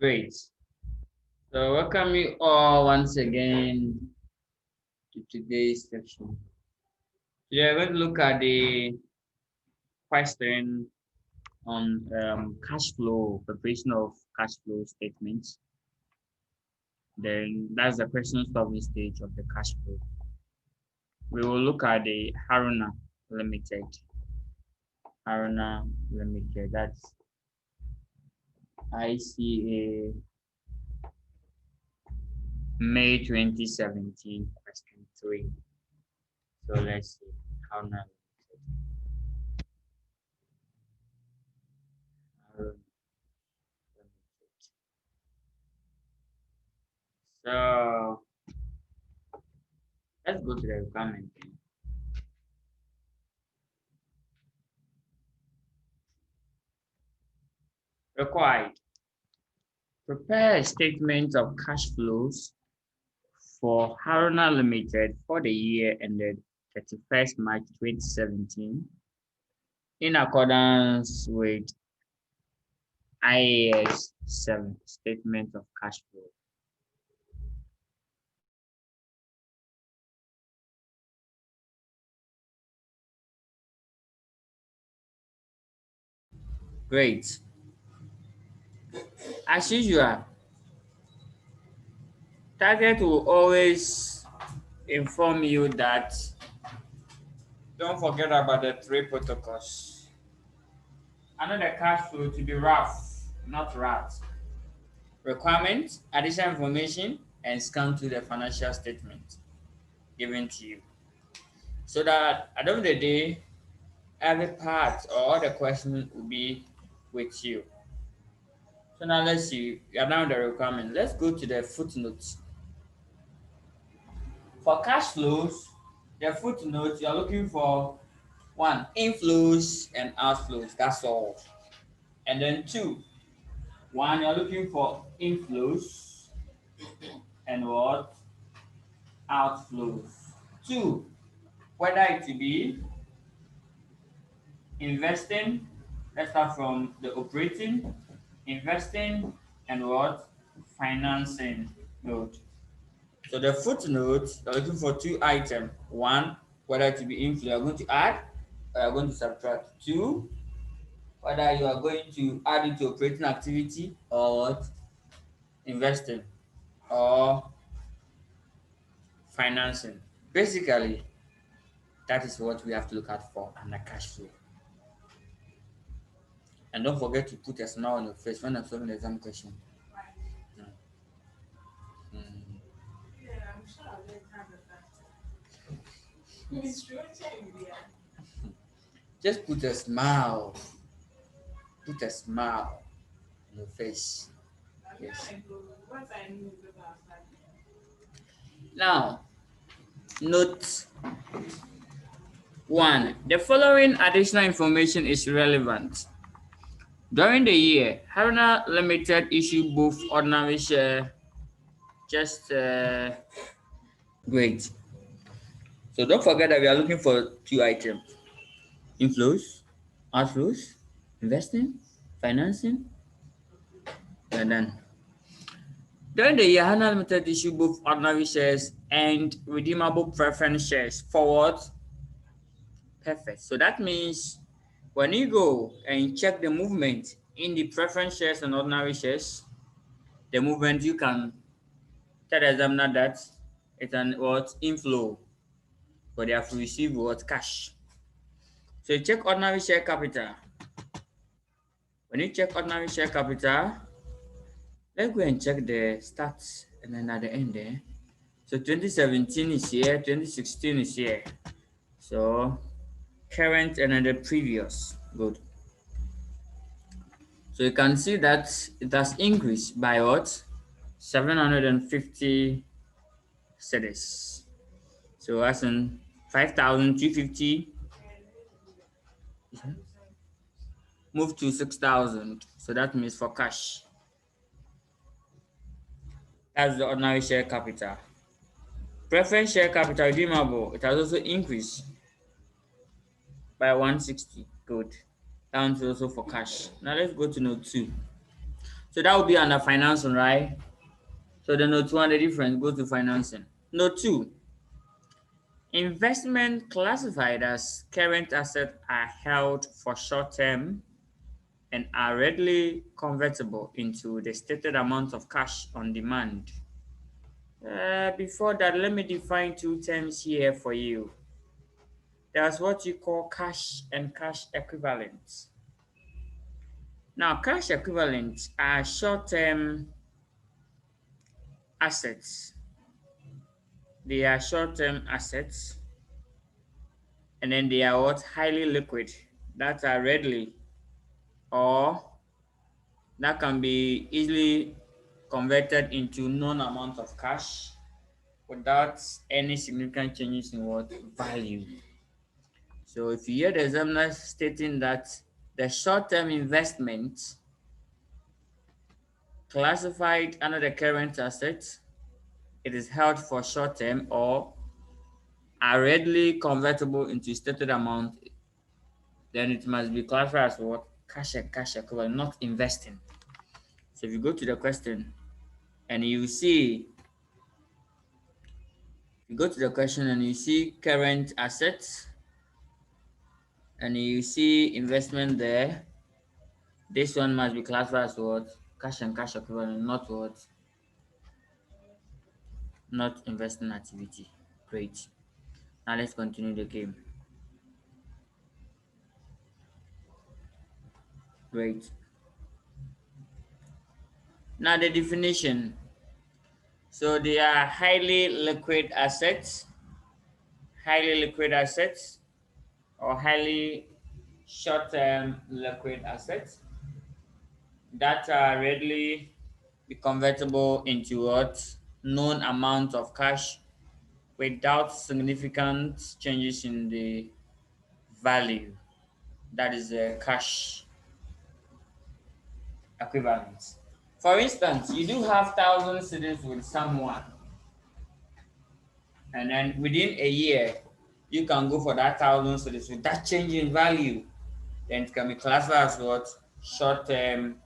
Great. So welcome you all once again to today's section. Today we're going to look at the question on cash flow, preparation of cash flow statements. Then that's the question solving stage of the cash flow. We will look at the Haruna Limited. Haruna Limited. That's ICA May 2017, question 3. So let's see. Haruna Limited. So let's go to the requirement. Required. Prepare a statement of cash flows for Haruna Limited for the year ended 31st March 2017 in accordance with IAS 7 Statement of Cash Flow. Great. As usual, Target will always inform you that don't forget about the 3 protocols. I know the cash flow to be rough, not rat. Requirement, additional information, and scan to the financial statement given to you. So that at the end of the day, every part or all the questions will be with you. So now let's see, we are down the requirement. Let's go to the footnotes. For cash flows, the footnotes, you're looking for one, inflows and outflows. That's all. And then two, one, you're looking for inflows and what? Outflows. Two, whether it be investing, let's start from the operating, investing, and what? Financing note. So the footnote, you're looking for two items. One, whether it be inflow, you're going to add or you're going to subtract. Two, whether you are going to add it to operating activity or what? Investing or financing. Basically, that is what we have to look out for under cash flow. And don't forget to put a smile on your face when I'm solving the exam question. Mm. Mm. Just put a smile. Put a smile on your face. Yes. Now, note 1. The following additional information is relevant. During the year, Haruna Limited issued both ordinary share, just great. So don't forget that we are looking for two items: inflows, outflows, investing, financing, and then during the year, Haruna Limited issued both ordinary shares and redeemable preference shares. Forward, perfect. So that means when you go and check the movement in the preference shares and ordinary shares, the movement you can tell the examiner that it's an what inflow, but they have to receive what cash. So you check ordinary share capital. When you check ordinary share capital, let's go and check the stats and then at the end there. So 2017 is here, 2016 is here. So current and then the previous. Good. So you can see that it has increased by what? 750 cedis. So that's in 5,250 move to 6,000. So that means for cash. That's the ordinary share capital. Preference share capital redeemable, it has also increased by 160. Good. Down to also for cash. Now let's go to note 2. So that would be under financing, right? So the note 2 and the difference goes to financing. Note 2. Investment classified as current assets are held for short term and are readily convertible into the stated amount of cash on demand. Before that, let me define two terms here for you. There's what you call cash and cash equivalents. Now, cash equivalents are short term assets. They are short term assets, and then they are what? Highly liquid, that are readily or that can be easily converted into known amount of cash without any significant changes in what value. So if you hear the examiner stating that the short-term investment classified under the current assets, it is held for short-term or are readily convertible into stated amount, then it must be classified as what? Cash and cash equivalent, not investing. So if you go to the question and you go to the question and you see current assets and you see investment there, this one must be classified as what? Cash and cash equivalent, not what? Not investing activity. Great. Now let's continue the game. Great. Now the definition. So they are highly liquid assets, or highly short-term liquid assets that are readily be convertible into what? Known amount of cash without significant changes in the value. That is a cash equivalent. For instance, you do have 1,000 cedis with someone, and then within a year, you can go for that 1,000 cedis with that change in value. Then it can be classified as what? Short-term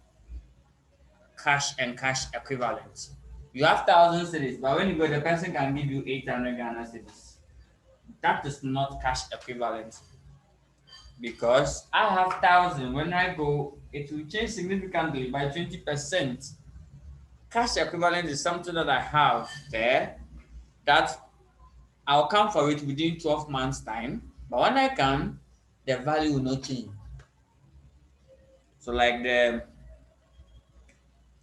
cash and cash equivalent. You have 1,000 cedis, but when you go, the person can give you 800 Ghana cedis. That is not cash equivalent because I have 1,000. When I go, it will change significantly by 20%. Cash equivalent is something that I have there that I'll come for it within 12 months' time. But when I come, the value will not change. So, like the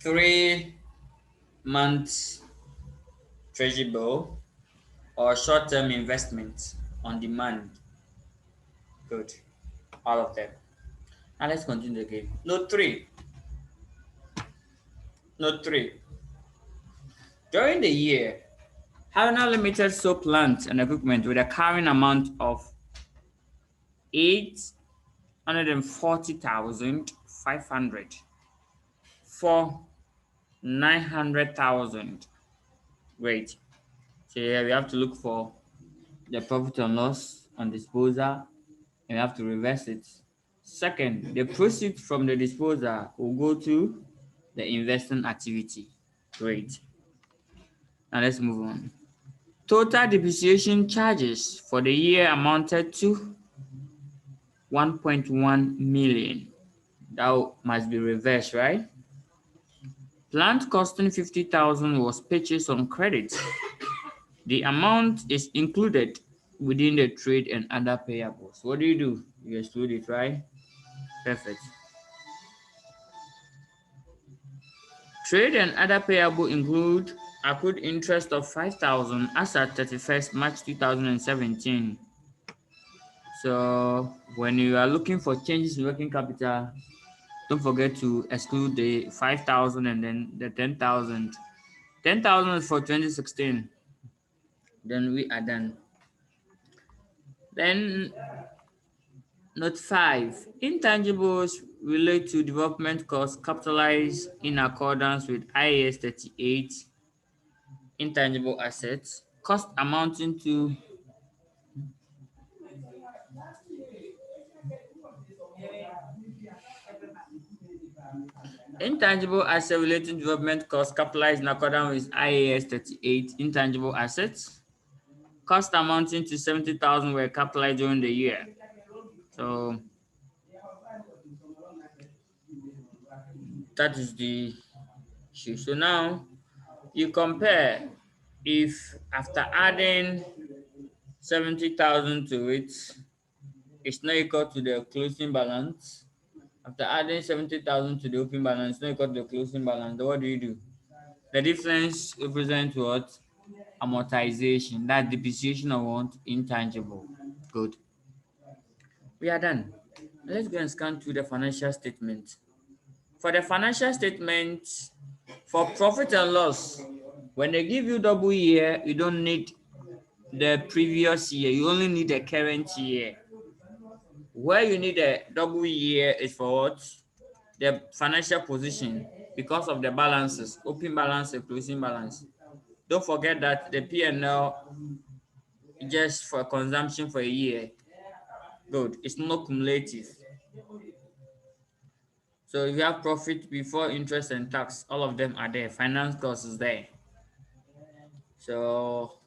3 months treasury bill or short term investment on demand. Good. All of them. Now, let's continue the game. Note 3. Note 3. During the year, Haruna Limited sold plant and equipment with a carrying amount of 840,500 for 900,000. Great. So here we have to look for the profit and loss on disposal and we have to reverse it. Second, the proceeds from the disposal will go to the investing activity. Great. Now let's move on. Total depreciation charges for the year amounted to 1.1 million. That must be reversed, right? Plant costing 50,000 was purchased on credit. The amount is included within the trade and other payables. What do? You exclude it, right? Perfect. Trade and other payable include accrued interest of 5,000 as at 31st March 2017. So when you are looking for changes in working capital, don't forget to exclude the 5,000 and then the 10,000. 10,000 is for 2016. Then we are done. Then note 5. Intangibles relate to development costs capitalized in accordance with IAS 38 intangible assets, cost amounting to Intangible asset relating development costs capitalized in accordance with IAS 38 intangible assets. Cost amounting to 70,000 were capitalized during the year. So that is the issue. So now you compare if after adding 70,000 to it, it's not equal to the closing balance. After adding 70,000 to the opening balance, it's not equal to the closing balance. Then what do? The difference represents what? Amortization. That depreciation of what? Intangible. Good. We are done. Let's go and scan through the financial statement. For the financial statement, for profit and loss, when they give you double year, you don't need the previous year. You only need the current year. Where you need a double year is for what? The financial position because of the balances, open balance and closing balance. Don't forget that the P&L is just for consumption for a year. Good. It's not cumulative. So if you have profit before interest and tax, all of them are there. Finance cost is there. So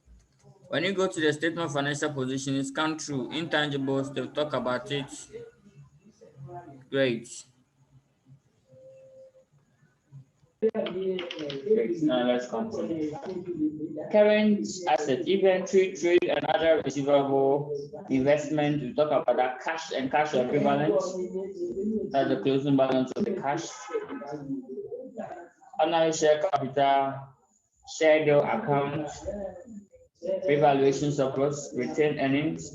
when you go to the statement of financial position, it's come through intangibles. They'll talk about it. Great. Great. Now let's continue. Current asset, inventory, trade, and other receivable investment. We talk about that cash and cash equivalent. That's the closing balance of the cash. Ordinary share capital, share deal account, revaluation surplus, retained earnings.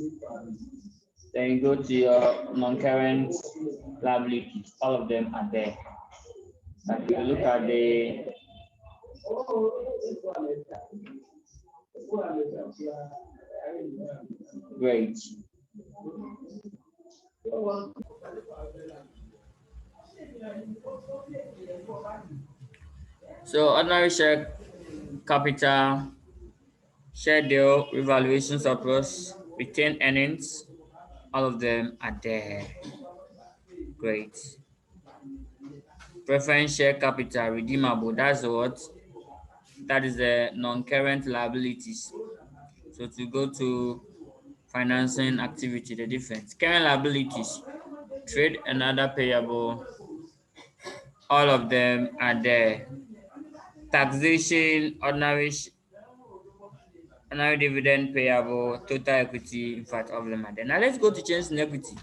Then you go to your non-current liabilities. All of them are there. But if you look at the great. So ordinary share capital, share deal, revaluation surplus, retained earnings, all of them are there. Great. Preference share capital redeemable. That's what? That is the non-current liabilities. So to go to financing activity, the difference. Current liabilities, trade and other payable, all of them are there. Taxation, ordinary dividend payable, total equity, in fact, all of them are there. Now let's go to change in equity.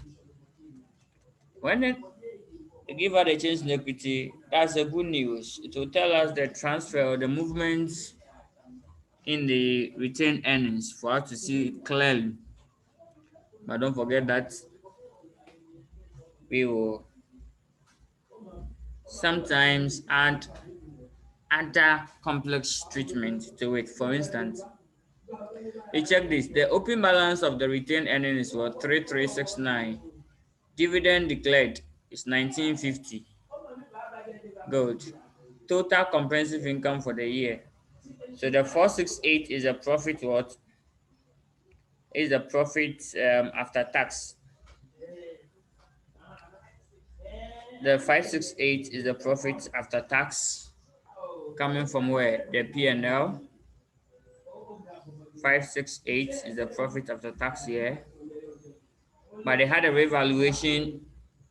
When they give out the change in equity, that's a good news. It will tell us the transfer or the movements in the retained earnings for us to see it clearly. But don't forget that we will sometimes add other complex treatment to it. For instance, you check this. The open balance of the retained earnings is what? 3369. Dividend declared is 1950. Good. Total comprehensive income for the year. So the 468 is a profit what? Is a profit after tax. The 568 is the profit after tax coming from where? The P&L. 568 is the profit after tax here. But they had a revaluation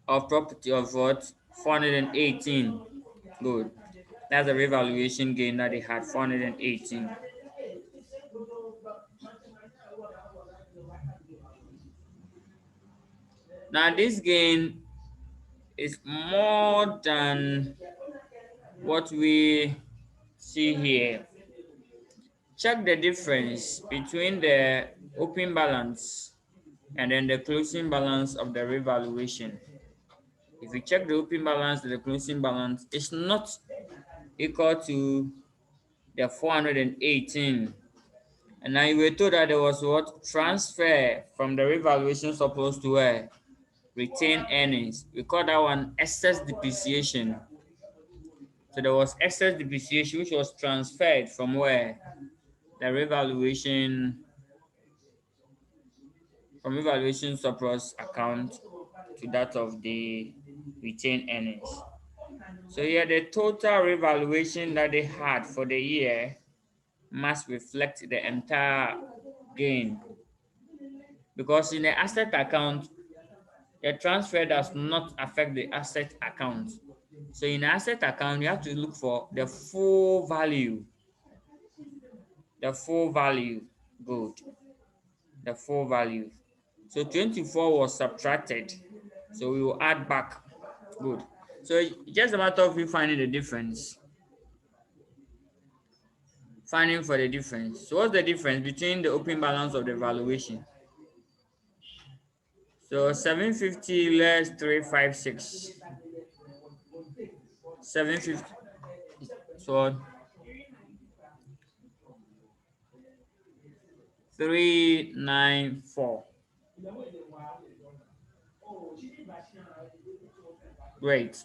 of property of what? 418. Good. That's a revaluation gain that they had, 418. Now this gain is more than what we see here. Check the difference between the open balance and then the closing balance of the revaluation. If you check the open balance to the closing balance, it's not equal to the 418. And now you were told that there was what? Transfer from the revaluation surplus to where? Retained earnings. We call that one excess depreciation. So there was excess depreciation which was transferred from where? The revaluation from revaluation surplus account to that of the retained earnings. So here the total revaluation that they had for the year must reflect the entire gain, because in the asset account, the transfer does not affect the asset account. So in asset account, you have to look for the full value, the full value. Good, the full value. So 24 was subtracted. So we will add back. Good. So it's just a matter of you finding the difference. Finding for the difference. So what's the difference between the open balance of the valuation? So 750 less 356. 750. So 394. Great.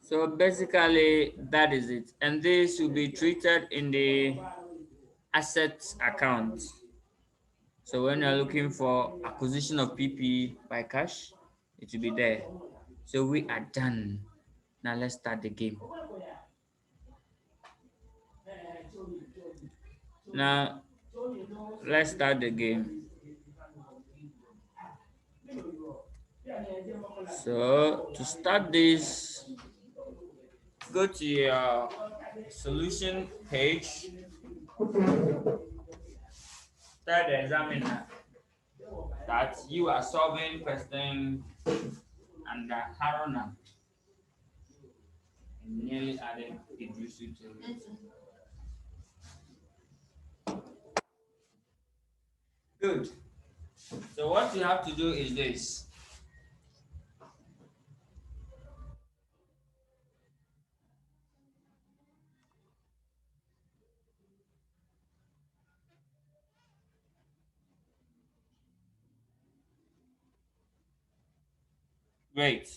So basically that is it. And this will be treated in the assets account. So when you're looking for acquisition of PP by cash, it will be there. So we are done. Now let's start the game. Now let's start the game. So to start this, go to your solution page. Tell the examiner that you are solving question under Haruna and nearly added Idrisu to it. Good. So what you have to do is this. Great.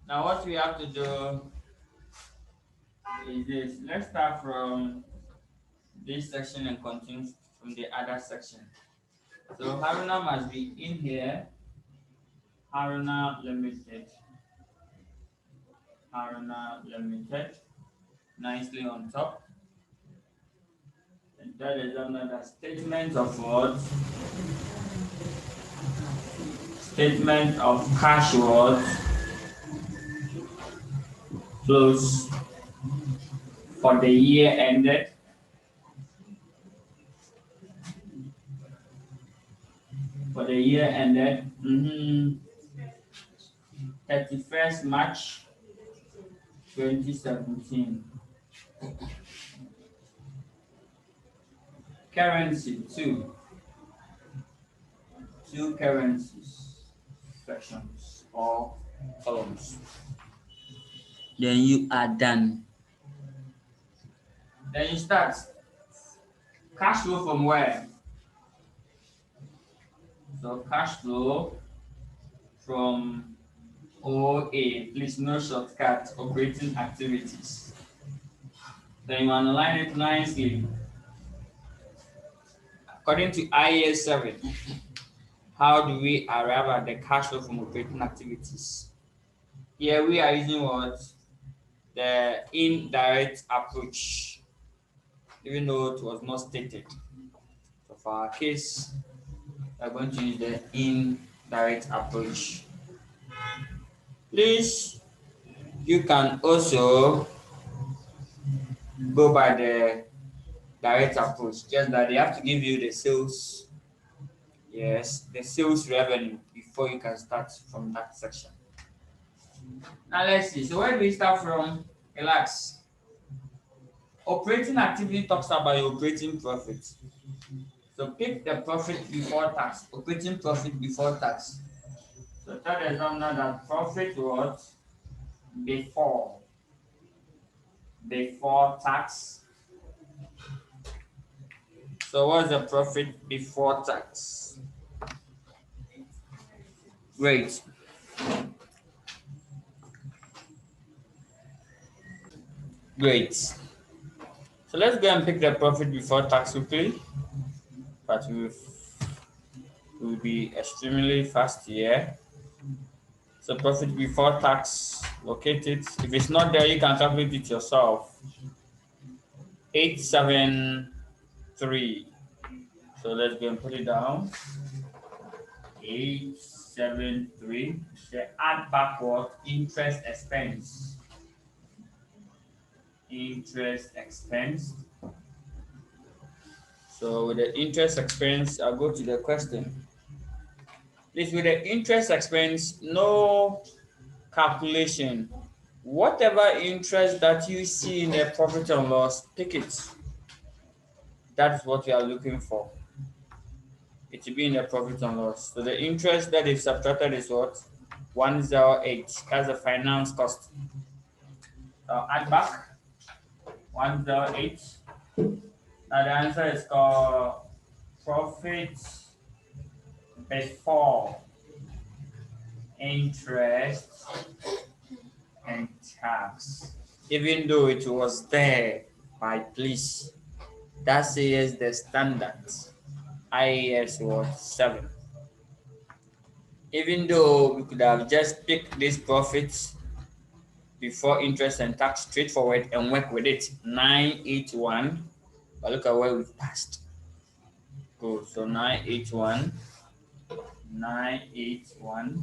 Now what we have to do is this. Let's start from this section and continue from the other section. So Haruna must be in here. Haruna Limited. Haruna Limited. Nicely on top. And that is another statement of what? Statement of cash what? Close for the year ended. For the year ended 31st March 2017. Currency two currencies sections or columns. Then you are done. Then you start cash flow from where? So cash flow from OA, please no shortcut, operating activities. Then you analyze it nicely. According to IAS 7, how do we arrive at the cash flow from operating activities? Here we are using what? The indirect approach, even though it was not stated. So for our case, we're going to use the indirect approach. Please, you can also go by the direct approach, just that they have to give you the sales, yes, the sales revenue before you can start from that section. Now let's see. So where do we start from? Relax. Operating activity talks about your operating profit. So pick the profit before tax, operating profit before tax. So tell the examiner that profit was before tax. So what's the profit before tax? Great. Great. So let's go and pick the profit before tax quickly. but we'll be extremely fast here. So profit before tax, locate it. If it's not there, you can calculate it yourself. 873. So let's go and put it down. 873. Add backward interest expense. Interest expense. So with the interest expense, I'll go to the question. Please, with the interest expense, no calculation. Whatever interest that you see in the profit and loss, pick it. That's what we are looking for. It will be in the profit and loss. So the interest that is subtracted is what? 108. That's the finance cost. Add back 108. Now the answer is called profit before interest and tax. Even though it was there by please, that says the standard IAS was 7. Even though we could have just picked this profit before interest and tax straightforward and work with it, 981, but look at where we've passed. Good, so 981, 981.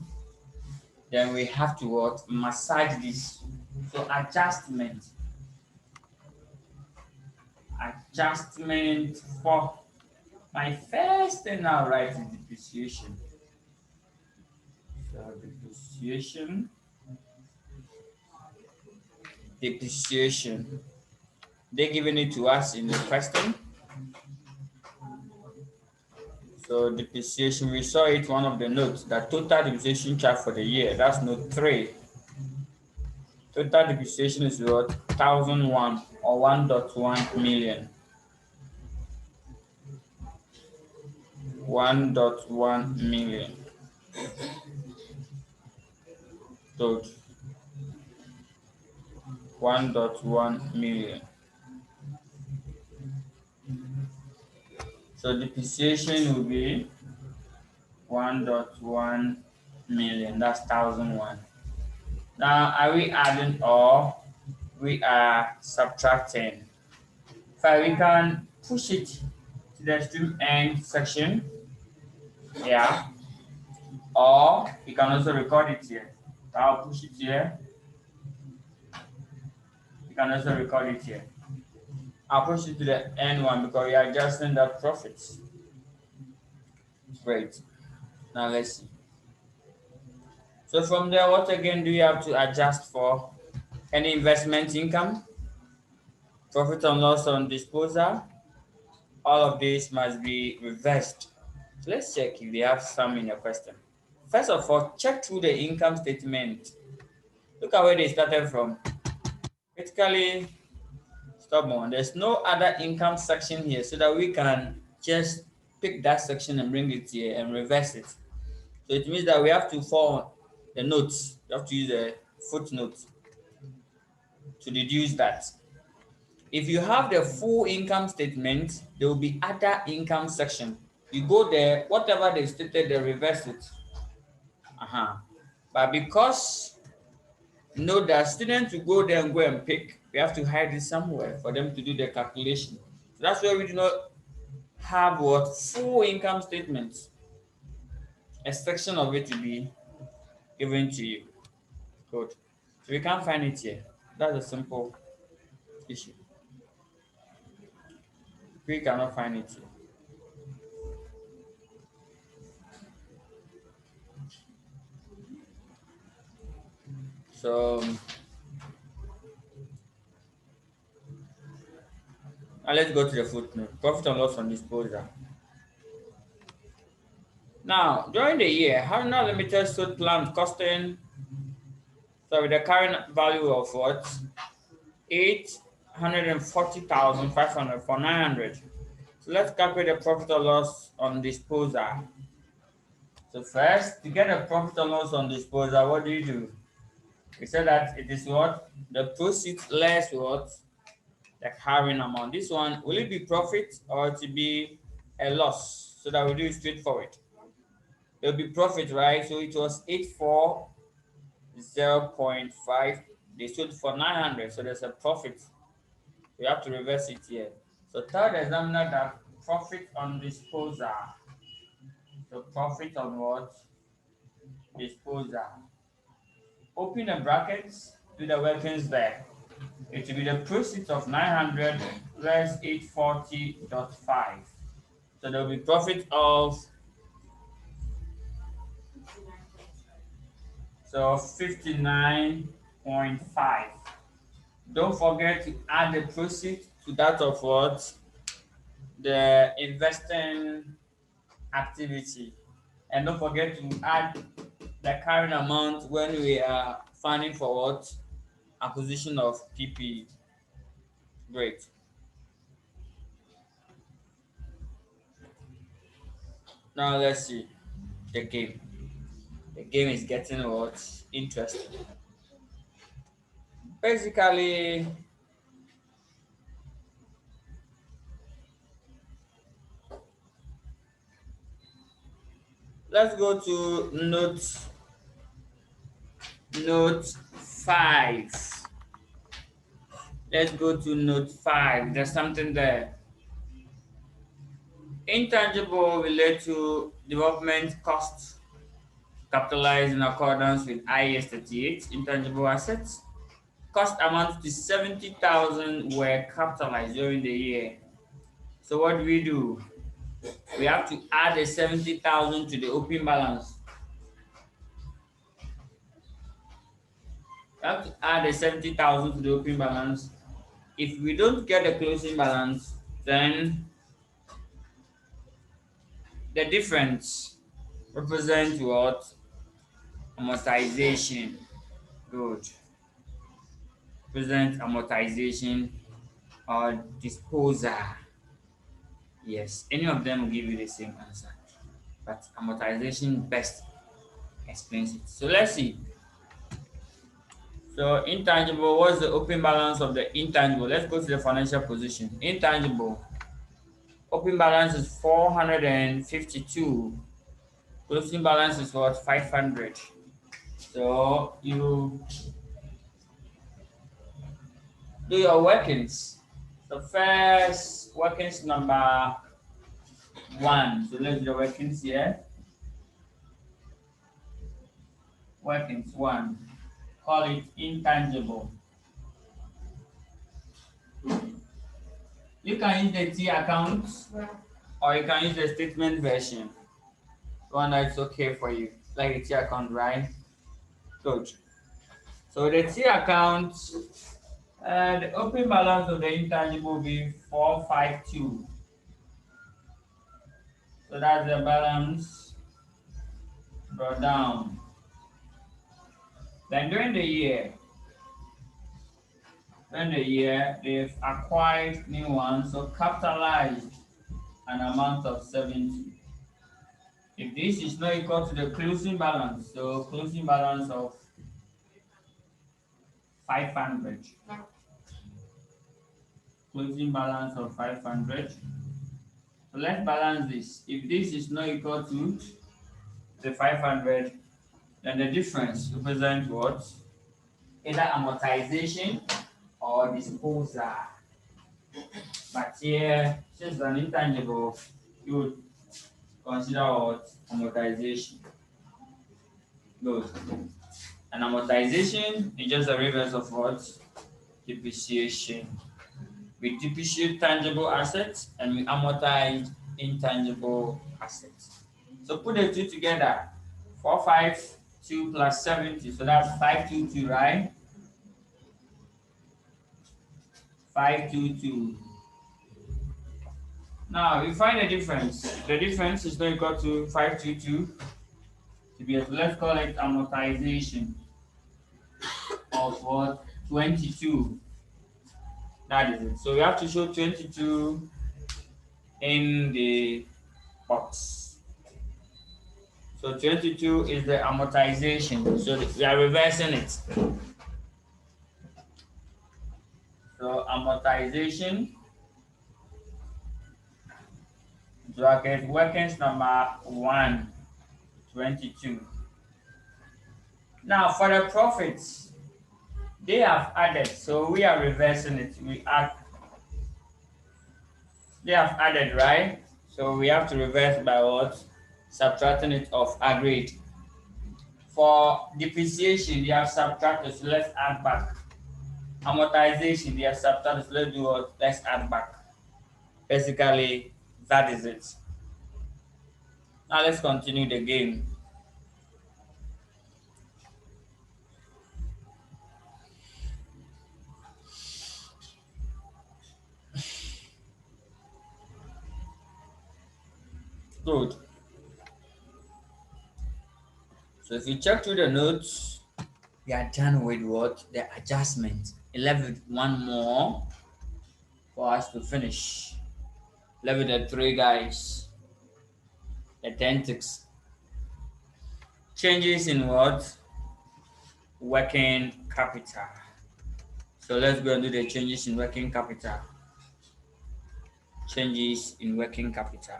Then we have to what? Massage this. So adjustment for my first thing I'll write is depreciation. So depreciation. They're giving it to us in the question. So depreciation, we saw it one of the notes, that total depreciation charge for the year. That's note 3. Total depreciation is what? 1001 or 1.1 million. 1.1 million. So 1.1 million. So depreciation will be 1.1 million. That's 1001. Now, are we adding or we are subtracting? So we can push it to the extreme end section. Yeah. Or you can also record it here. So I'll push it here. You can also record it here. I'll push it to the end one because we are adjusting that profits. Great. Now let's see. So from there, what again do you have to adjust for? Any investment income, profit and loss on disposal? All of this must be reversed. So let's check if they have some in your question. First of all, check through the income statement. Look at where they started from. Basically, stubborn. There's no other income section here so that we can just pick that section and bring it here and reverse it. So it means that we have to follow the notes. You have to use a footnote to deduce that. If you have the full income statement, there will be other income section. You go there, whatever they stated, they reverse it. But because know that students will go there and go and pick, we have to hide it somewhere for them to do the calculation. So that's why we do not have what full income statements. A section of it will be given to you. Good. So we can't find it here. That's a simple issue. We cannot find it here. So now let's go to the footnote. Profit and loss on disposal. Now, during the year, Haruna Limited sold plant costing, so with the current value of what? 840,500 for 900. So let's calculate the profit or loss on disposal. So first, to get a profit or loss on disposal, what do? We said that it is what? The proceeds less what? The carrying amount. This one, will it be profit or it will be a loss so that we do it straightforward. There will be profit, right? So it was 840.5. They sold for 900, so there's a profit. We have to reverse it here. So tell the examiner that profit on disposal. So profit on what? Disposal. Open the brackets, do the workings there. It will be the proceeds of 900 less 840.5. So there will be profit of 59.5. Don't forget to add the proceeds to that of what? The investing activity. And don't forget to add the current amount when we are funding for what? Acquisition of PPE. Great. Now let's see the game. The game is getting what? Interesting. Basically, let's go to note 5. Let's go to note 5. There's something there. Intangible relate to development costs capitalized in accordance with IAS 38. Intangible assets. Cost amounts to 70,000 were capitalized during the year. So what do? We have to add the 70,000 to the open balance. We have to add the 70,000 to the open balance. If we don't get the closing balance, then the difference represents what? Amortization. Good. Represent amortization or disposal. Yes, any of them will give you the same answer. But amortization best explains it. So let's see. So intangible, what's the open balance of the intangible? Let's go to the financial position. Intangible, open balance is 452. Closing balance is what? 500. So you do your workings. The first workings number 1. So let's do the workings here. Workings 1. Call it intangible. You can use the T account or you can use the statement version. One that's okay for you, like the T account, right? Good. So the T account, the open balance of the intangible will be 452. So that's the balance brought down. Then during the year, they've acquired new ones, so capitalized an amount of 70. If this is not equal to the closing balance, so closing balance of 500. Closing balance of 500. So let's balance this. If this is not equal to the 500, then the difference represents what? Either amortization or disposal. But here, since it's an intangible, you would consider what? Amortization. Good. And amortization is just a reverse of what? Depreciation. We depreciate tangible assets and we amortize intangible assets. So put the two together. 452 plus 70. So that's 522, right? 522. Now we find the difference. The difference is not equal to 522. Let's call it amortization of what? 22. That is it. So we have to show 22 in the box. So 22 is the amortization. So we are reversing it. So amortization bracket workings number 122. Now for the profits, they have added, so we are reversing it. They have added, right? So we have to reverse by what? Subtracting it off. Agreed. For depreciation, they have subtracted, so let's add back. Amortization, they have subtracted, so let's do what? Let's add back. Basically, that is it. Now let's continue the game. Good. So if you check through the notes, we are done with what? The adjustment. Left with one more for us to finish. Left with the three guys. The 10 ticks. Changes in what? Working capital. So let's go and do the changes in working capital. Changes in working capital.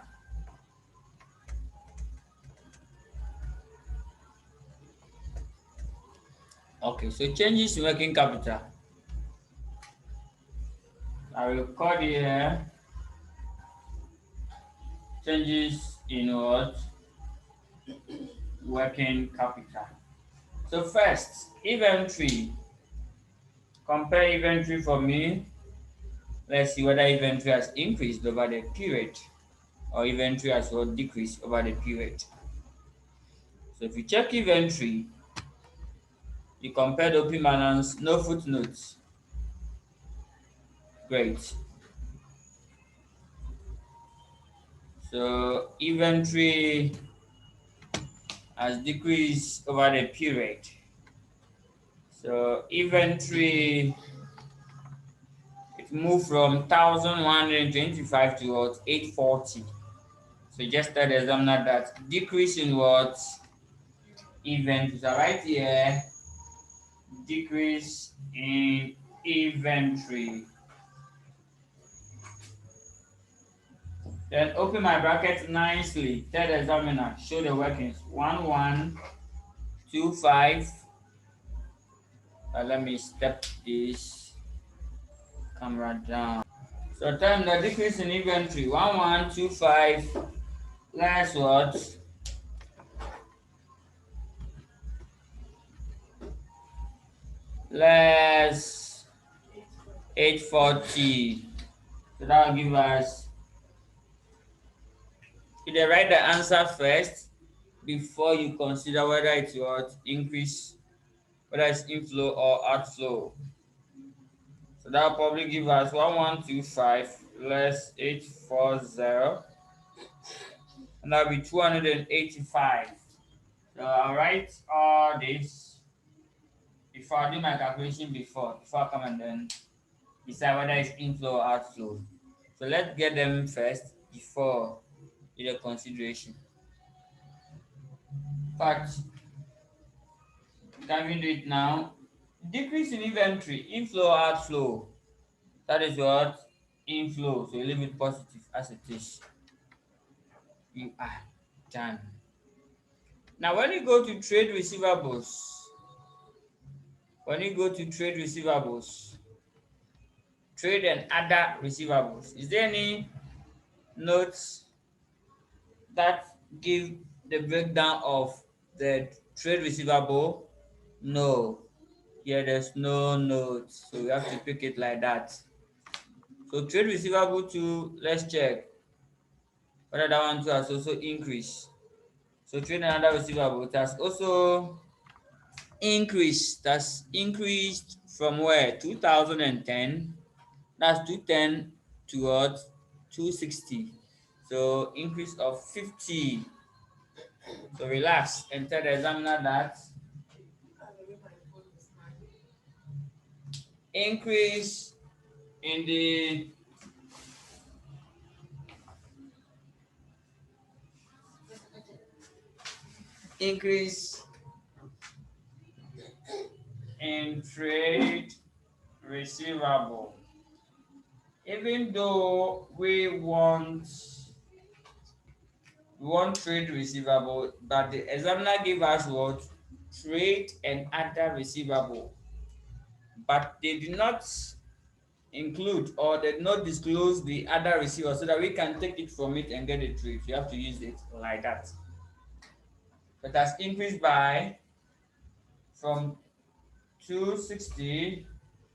Okay, so changes in working capital. I will record here changes in what? Working capital. So first, inventory. Compare inventory for me. Let's see whether inventory has increased over the period or inventory has what decreased over the period. So if you check inventory, you compare the opening balance, no footnotes. Great. So inventory has decreased over the period. So inventory, it moved from 1,125 to what? 840. So just tell the examiner that decrease in what? Inventory. So right here, decrease in inventory. Then open my bracket nicely. Tell the examiner, show the workings. 1125. Let me step this camera down. So tell him the decrease in inventory. 1125 less what? Less 840. So that will give us, you dey write the answer first before you consider whether it's what increase, whether it's inflow or outflow. So that will probably give us 1125 less 840, and that'll be 285. So I'll write all this before I do my calculation before I come and then decide whether it's inflow or outflow. So let's get them first before do the consideration. Fact, can we do it now? Decrease in inventory, inflow, outflow. That is what? Inflow. So you leave it positive as it is. You are done. Now when you go to trade receivables, trade and other receivables, is there any notes that give the breakdown of the trade receivable? No. Here there's no notes, so we have to pick it like that. So trade receivable too, let's check whether that one too has also increased. So trade and other receivable, it has also increased. That's increased from where? 2010. That's 210 towards 260. So increase of 50. So relax and tell the examiner that increase in the increase in trade receivable. Even though we want We want trade receivable, but the examiner gave us what? Trade and other receivable. But they did not include or did not disclose the other receiver so that we can take it from it and get a trade. You have to use it like that. It has increased by from 260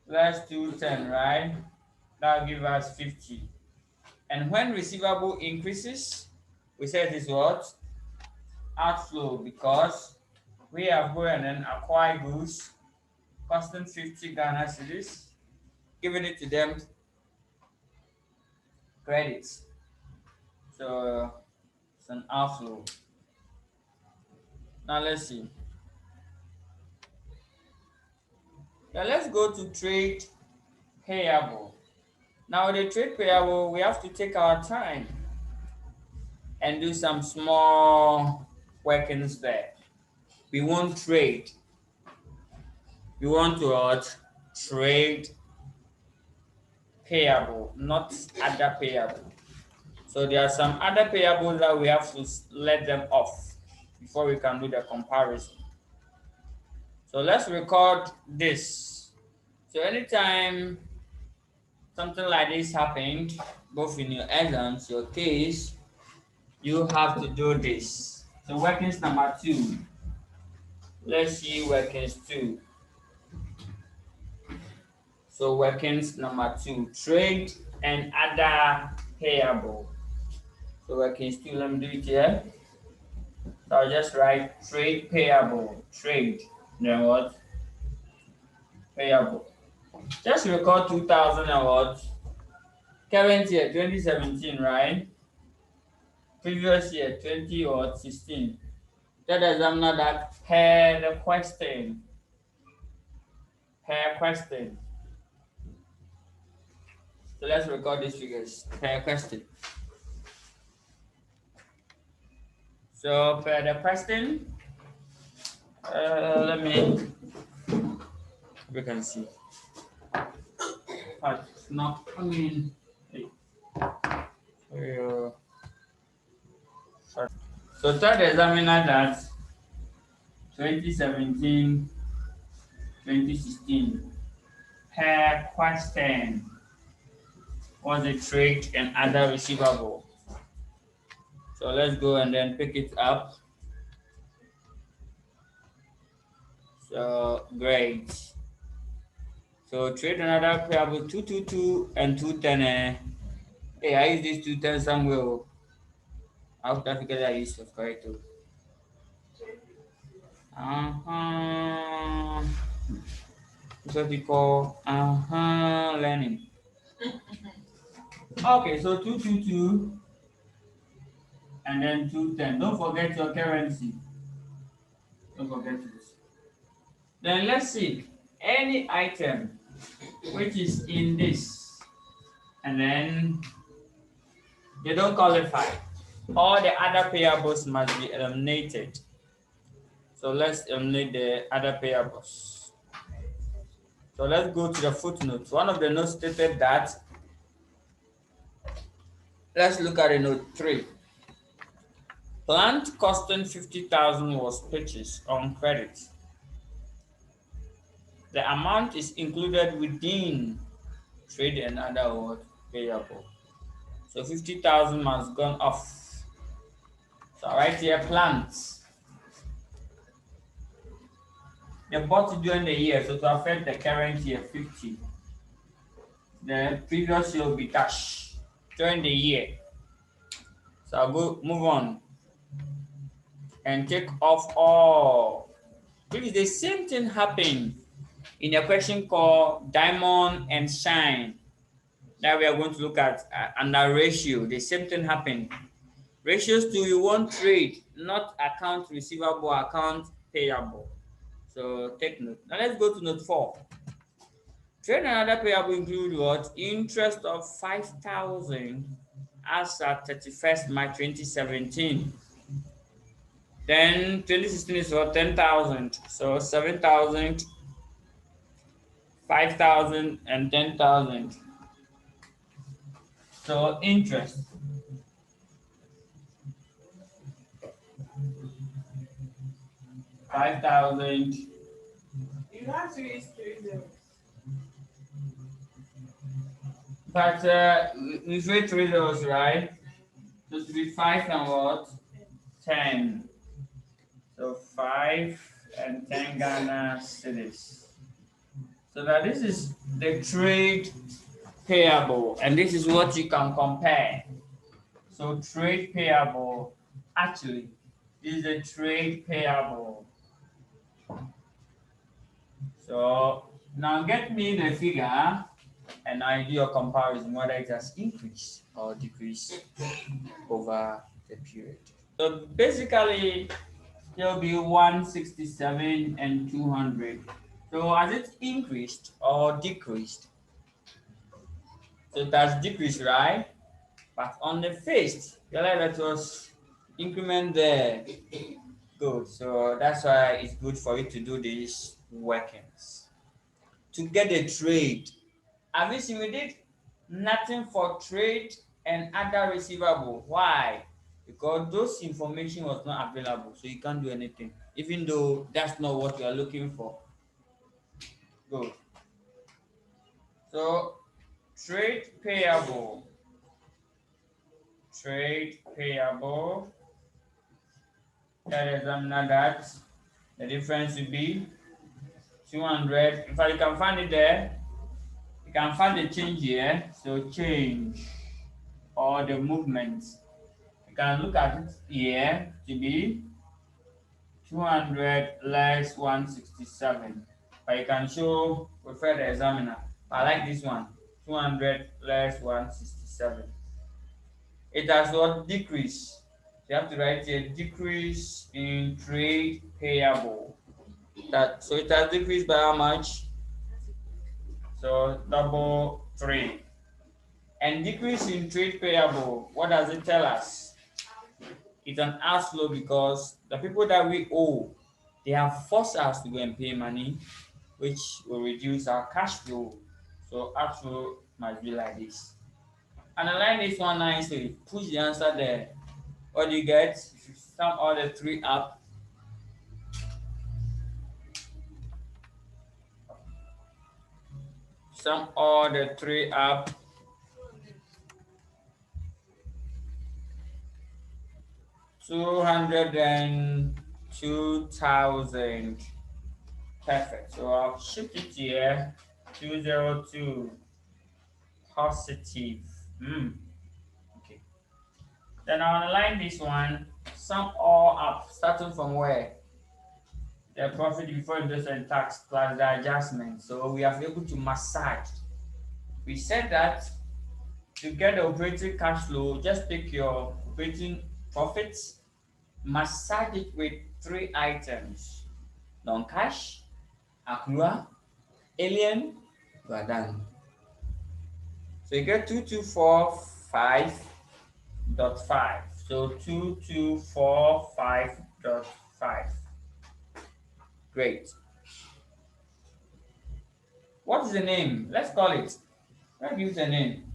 less 210, right? That will give us 50. And when receivable increases, we said this what? Outflow, because we have go and then acquire goods costing 50 Ghana cedis, giving it to them credits. So it's an outflow. Now let's see. Now let's go to trade payable. Now the trade payable, we have to take our time and do some small workings there. We won't trade. We want to what? Trade payable, not other payable. So there are some other payables that we have to let them off before we can do the comparison. So let's record this. So anytime something like this happened, both in your exams, your case, you have to do this. So workings number 2. Let's see workings 2. So workings number 2, trade and other payable. So workings 2, let me do it here. So I'll just write trade payable, trade, then what? Payable. Just record 2000 and what? Current year 2017, right? Previous year 2016. That examiner that had a question. Per question. So let's record these figures per question. So per the question, let me, we can see. But it's not, I mean, so third examiner that 2017, 2016 per question was the trade and other receivable. So let's go and then pick it up. So great. So trade and other payable 222 and 210. Hey, I use this 210 somewhere. After figure I use of correct too. That's what we call learning. Okay, so 222 and then 210. Don't forget your currency. Don't forget this. Then let's see any item which is in this and then they don't qualify. All the other payables must be eliminated. So let's eliminate the other payables. So let's go to the footnotes. One of the notes stated that, let's look at the note 3. Plant costing 50,000 was purchased on credit. The amount is included within trade and other what payable. So 50,000 must gone off. So right here, plants. They bought it during the year, so to affect the current year 50. The previous year will be cash during the year. So I'll go move on and take off all. If the same thing happened in a question called diamond and shine, that we are going to look at under ratio, the same thing happened. Ratios too, you want trade, not account receivable, account payable. So take note. Now let's go to note 4. Trade and other payable include what? Interest of 5,000 as at 31st March 2017. Then 2016 is for 10,000. So 7,000, 5,000, and 10,000. So interest. 5,000. You have to use 3 zeros. But we've read 3 zeros, right? So it should be 5 and what? 10. So 5 and 10 Ghana cedis. So now this is the trade payable, and this is what you can compare. So trade payable, actually, this is a trade payable. So now get me the figure and I do a comparison whether it has increased or decreased over the period. So basically, there'll be 167 and 200. So has it increased or decreased? So it has decreased, right? But on the face, you like that was increment there. Good. So that's why it's good for you to do these workings. To get a trade. Have you seen we did nothing for trade and other receivable? Why? Because those information was not available, so you can't do anything, even though that's not what you are looking for. Good. So trade payable. Trade payable. That is that. The difference will be 200. In fact, you can find it there. You can find the change here. So change or the movement. You can look at it here to be 200 less 167. But you can show, refer the examiner. I like this one. 200 less 167. It has what? Decrease. You have to write here decrease in trade payable. That so it has decreased by how much? So double 3. And decrease in trade payable, what does it tell us? It's an outflow because the people that we owe, they have forced us to go and pay money, which will reduce our cash flow. So outflow must be like this. Analyze this one nicely. Push the answer there. What do you get? If you sum all the 3 up, sum all the 3 up, 202,000. Perfect. So I'll shift it here. 202 positive. Okay. Then I'll align this one. Sum all up, starting from where? The profit before interest and tax plus the adjustment. So we are able to massage. We said that to get the operating cash flow, just take your operating profits, massage it with 3 items: non-cash, accrual, alien, you are done. So you get 2245.5. So 2245.5. Great. What is the name? Let's call it. Let's use a name.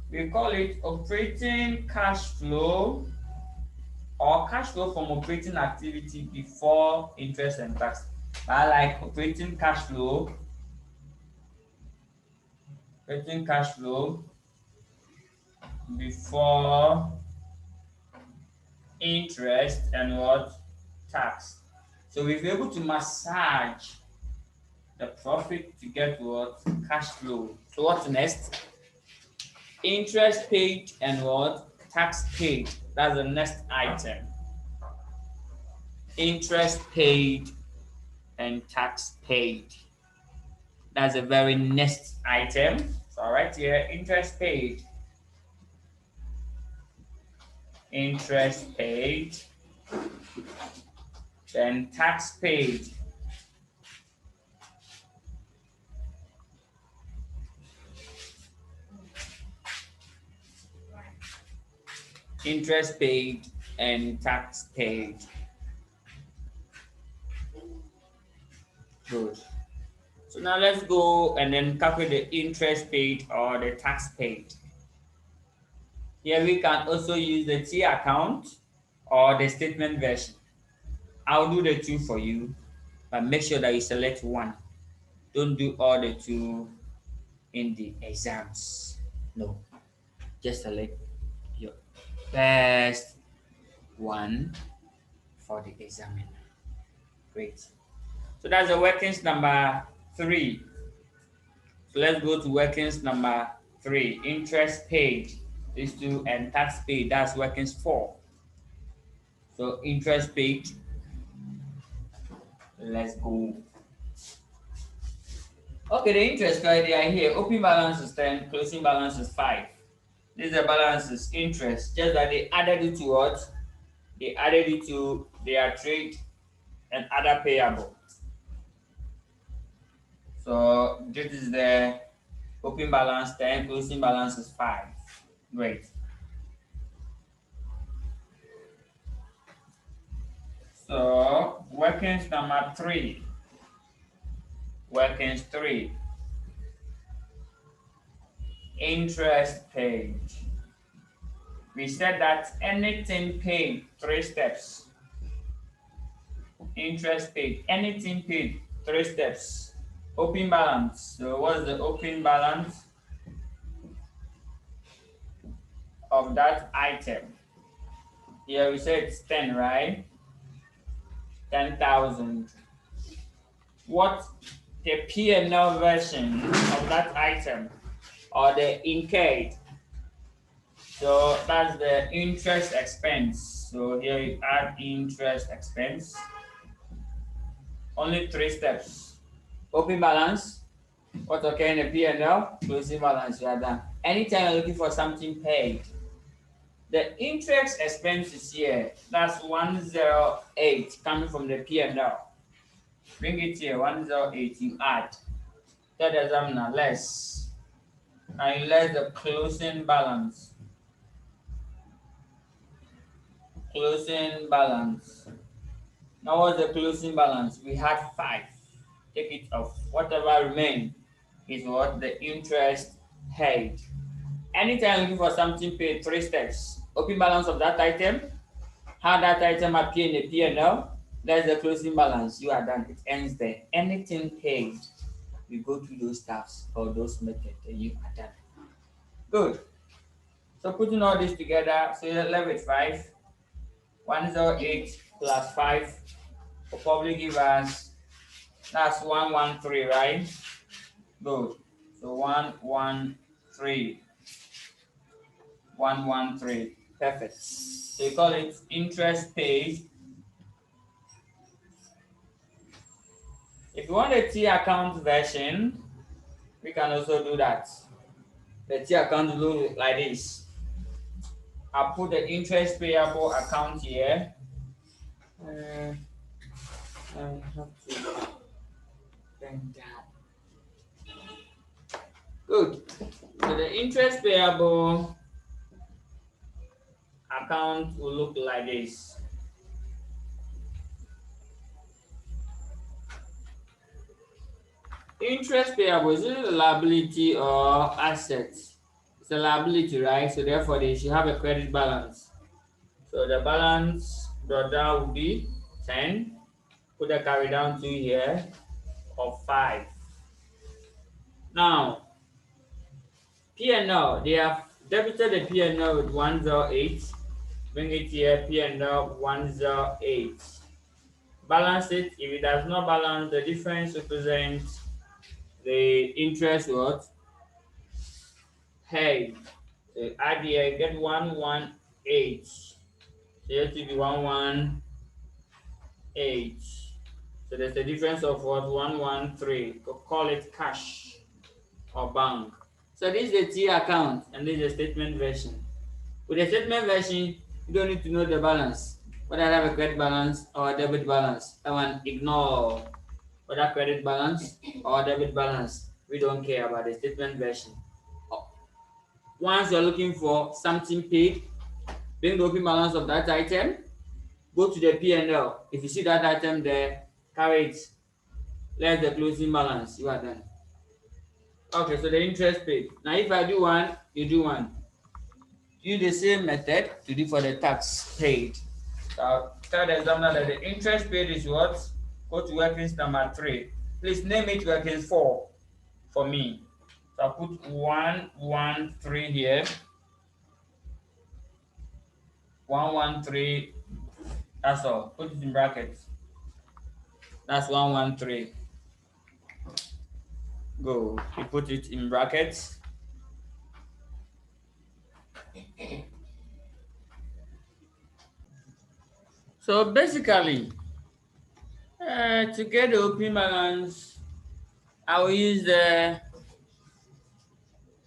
We call it operating cash flow or cash flow from operating activity before interest and tax. I like operating cash flow. Operating cash flow before interest and what? Tax. So we'll be able to massage the profit to get what? Cash flow. So what's next? Interest paid and what? Tax paid. That's the next item. Interest paid and tax paid. That's the very next item. So right here, interest paid. Interest paid. Then tax paid. Interest paid and tax paid. Good. So now let's go and then calculate the interest paid or the tax paid. Here we can also use the T account or the statement version. I'll do the two for you, but make sure that you select one. Don't do all the two in the exams. No, just select your best one for the examiner. Great. So that's the workings number 3. So let's go to workings number 3. Interest paid is to and tax paid. That's workings 4. So interest paid. Let's go. Okay, the interest criteria here. Opening balance is 10, closing balance is 5. This is the balance is interest. Just that they added it to what? They added it to their trade and other payable. So this is the opening balance 10, closing balance is 5. Great. So workings number 3. Workings 3. Interest paid. We said that anything paid, 3 steps. Interest paid, anything paid, 3 steps. Open balance. So what's the open balance of that item? Here we said it's 10, right? 10,000. What the P&L version of that item or the incurred? So that's the interest expense. So here you add interest expense. Only 3 steps. Open balance, what occur in the P&L, closing balance, you are done. Anytime you're looking for something paid, the interest expense is here. That's 108 coming from the P&L. Bring it here, 108, you add. That examiner less. And you less the closing balance. Closing balance. Now what's the closing balance? We had 5. Take it off. Whatever remained is what the interest paid. Anytime looking for something paid, 3 steps. Open balance of that item, how that item appear in the P&L, that's the closing balance. You are done. It ends there. Anything paid, you go through those steps or those methods and you are done. Good. So putting all this together, so you're left with 5. 108 plus 5 will probably give us, that's 113, right? Good. So 113. 113. Perfect. So you call it interest paid. If you want a T account version, we can also do that. The T account will look like this. I'll put the interest payable account here. I have to bend down. Good. So the interest payable account will look like this. Interest payable, is it a liability or asset? It's a liability, right? So therefore they should have a credit balance. So the balance brought down will be 10. Put the carry down to here of 5. Now P&L, they have debited the P&L with 108. Bring it here, P&L 108. Balance it. If it does not balance, the difference represents the interest what? Paid. So add here, get 118. So here to be 118. So there's a difference of what? 113. Call it cash or bank. So this is the T account and this is the statement version. With the statement version, you don't need to know the balance. Whether I have a credit balance or a debit balance. That one ignore. Whether credit balance or debit balance. We don't care about the statement version. Once you're looking for something paid, bring the open balance of that item, go to the P&L. If you see that item there, carry it. Less the closing balance. You are done. Okay, so the interest paid. Now if I do one, you do one. Use the same method to do for the tax paid. So I'll tell the examiner that the interest paid is what? Go to workings number 3. Please name it workings 4 for me. So I'll put 113 here. 113. That's all. Put it in brackets. That's 113. Go. You put it in brackets. So basically, to get the opening balance, I will use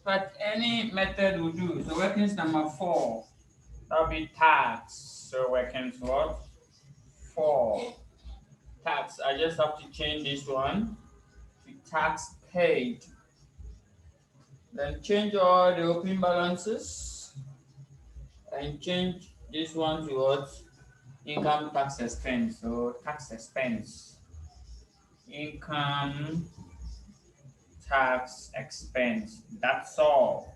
but any method will do. So workings number 4, that'll be tax. So workings what? 4. Tax. I just have to change this one to tax paid. Then change all the opening balances and change this one to what? Income tax expense. So tax expense. Income tax expense. That's all.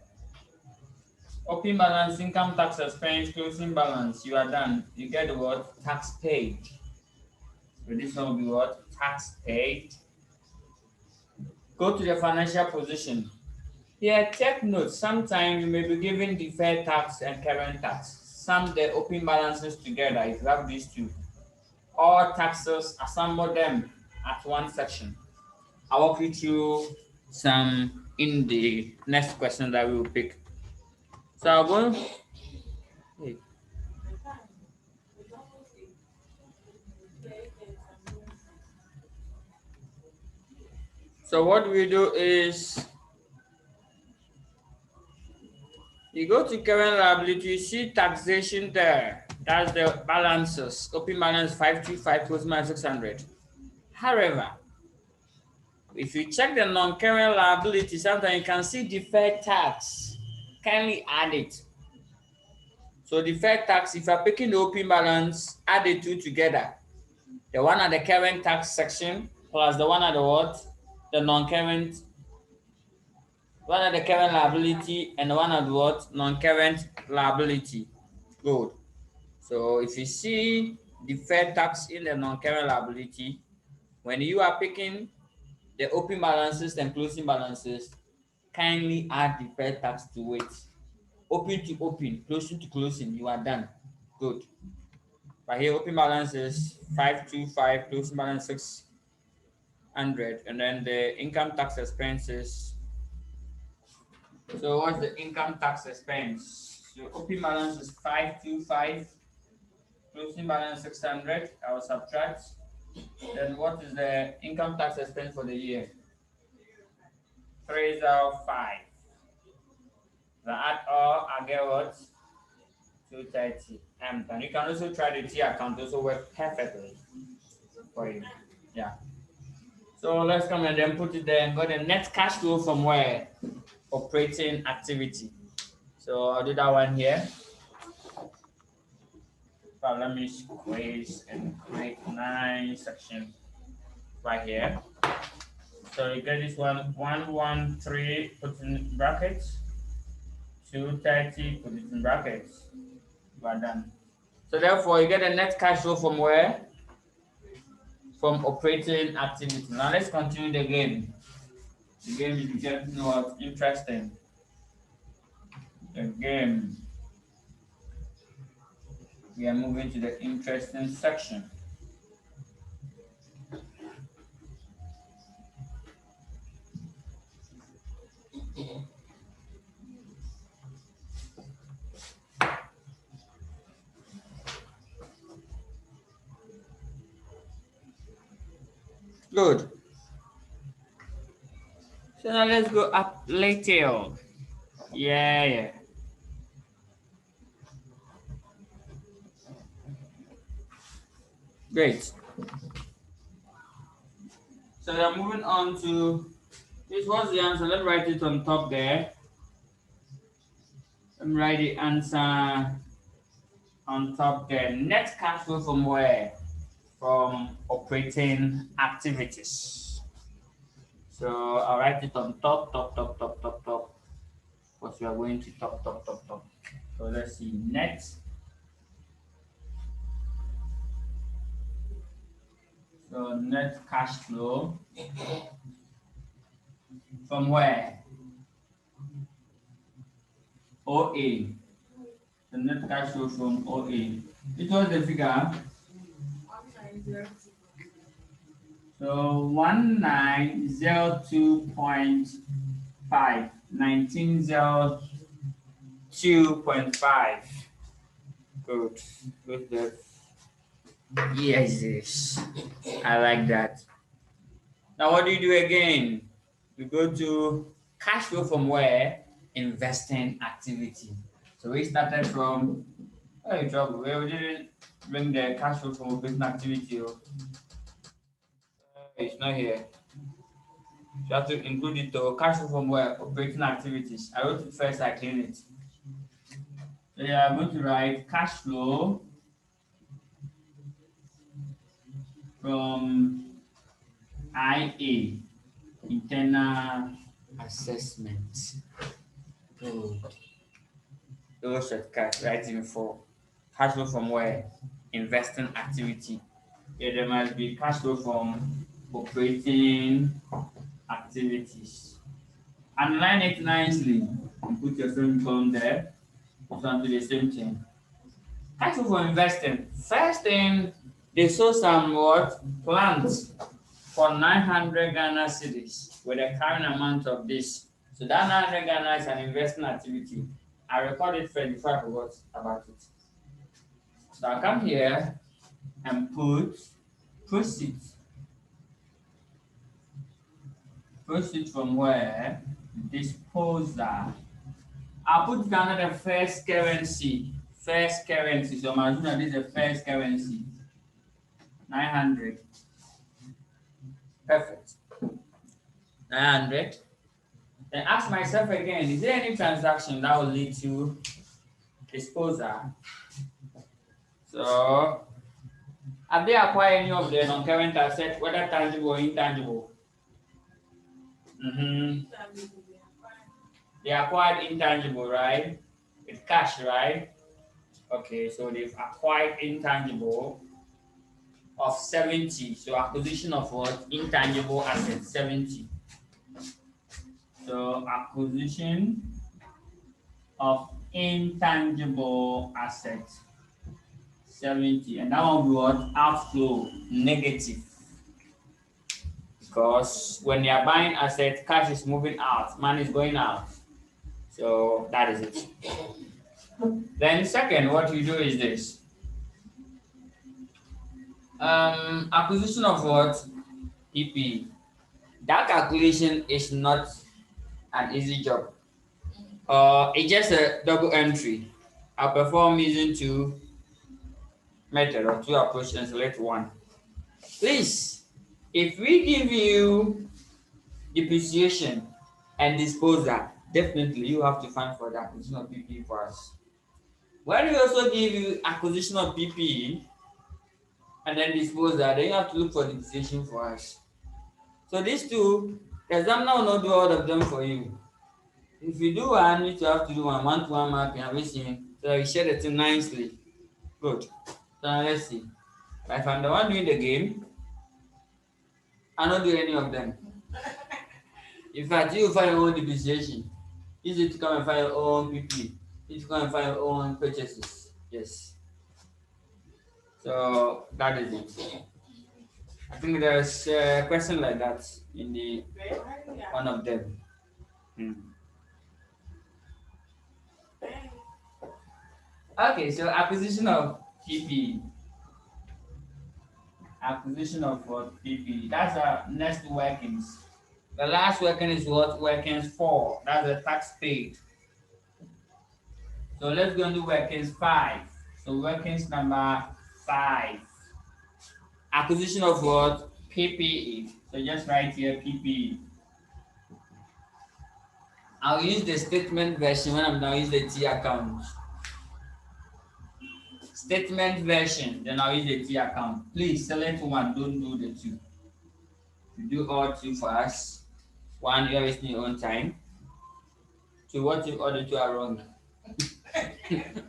Opening balance, income tax expense, closing balance. You are done. You get the word tax paid. So this one will be what? Tax paid. Go to the financial position. Here, take note. Sometimes you may be given deferred tax and current tax. Sum the open balances together if you have these two. All taxes, assemble them at one section. I'll walk you through some in the next question that we will pick. So I'll go. Hey. So what we do is you go to current liability, you see taxation there. That's the balances. Open balance 525, closing balance 600. However, if you check the non-current liability, sometimes you can see deferred tax. Kindly add it. So deferred tax, if you're picking the open balance, add the two together. The one at the current tax section plus the one at the what? The non-current, one at the current liability and the one at the what? Non-current liability. Good. So if you see deferred tax in the non-current liability, when you are picking the open balances and closing balances, kindly add deferred tax to it. Open to open, closing to closing, you are done. Good. But here open balance is 525, closing balance 600, and then the income tax expenses. So what's the income tax expense? So open balance is 525, closing balance 600. I will subtract. Then what is the income tax expense for the year? 305. So add all, I get what? 230. And you can also try the T account, also work perfectly for you. Yeah. So let's come and then put it there and got the net cash flow from where? Operating activity. So I'll do that one here. But let me squeeze and create 9 sections right here. So you get this one 113, put in brackets, 230, put it in brackets. We're done. So therefore you get a net cash flow from where? From operating activity. Now let's continue the game. The game is getting what interesting. The game. We are moving to the interesting section. Good. So now let's go up later. Yeah. Great. So we are moving on to this was the answer. Let's write it on top there. Let me write the answer on top there. Net cash flow from where? From operating activities. So I'll write it on top. Because we are going to top. So let's see. Net So net cash flow from where? OA. The net cash flow from OA. It was the figure. 1902. So 1902.5. 1902.5. Good. Good. Good. Yes, yes. I like that. Now, what do you do again? We go to cash flow from where? Investing activity. So we started from, oh, trouble. We didn't bring the cash flow from operating activity. Oh. It's not here. You have to include it to cash flow from where? Operating activities. I wrote it first, I clean it. So yeah, I'm going to write cash flow from IA, internal assessment. Good. Those shortcut writing for cash flow from where? Investing activity. Yeah, there must be cash flow from operating activities. Underline it nicely and put your semicolon there. It's onto the same thing. Cash flow for investing. First thing, they sold some what? Plants for 900 Ghana cedis with a current amount of this. So that 900 Ghana is an investment activity. I recorded it first before I forgot about it. So I'll come here and put proceeds. Proceeds from where? Disposal. I'll put down the first currency. First currency. So imagine that this is the first currency. 900. Perfect. 900. Then ask myself again, is there any transaction that will lead to disposal? So, have they acquired any of the non-current assets, whether tangible or intangible? Mm-hmm. They acquired intangible, right? With cash, right? Okay, so they've acquired intangible of 70. So acquisition of what? Intangible assets, 70. So acquisition of intangible assets, 70. And that one will be what? Outflow, negative. Because when you are buying assets, cash is moving out, money is going out. So that is it. Then second, what you do is this. Acquisition of what? PP. That calculation is not an easy job. It's just a double entry. I'll perform using two method or two approaches and select one. Please, if we give you depreciation and disposal, definitely you have to find for the acquisition of PP for us. When we also give you acquisition of PP and then disposal, then you have to look for depreciation for us. So these two, the examiner will not do all of them for you. If you do one, you have to do one to one mapping, everything. So you share the thing nicely. Good. So now let's see. If I'm the one doing the game, I don't do any of them. In fact, you find your own depreciation. Easy to come and find your own PP. Easy to come and find your own purchases. Yes. So that is it. I think there's a question like that in the one of them. Hmm. Okay, so acquisition of PP. Acquisition of what? PP. That's our next workings. The last working is what? Workings 4. That's the tax paid. So let's go into workings 5. So workings number 5. Acquisition of what? PPE. So just write here PPE. I'll use the statement version when I'm done use the T account. Statement version, then I'll use the T account. Please select one, don't do the two. You do all two for us. One, you're wasting your own time. Two, what if all the two are wrong?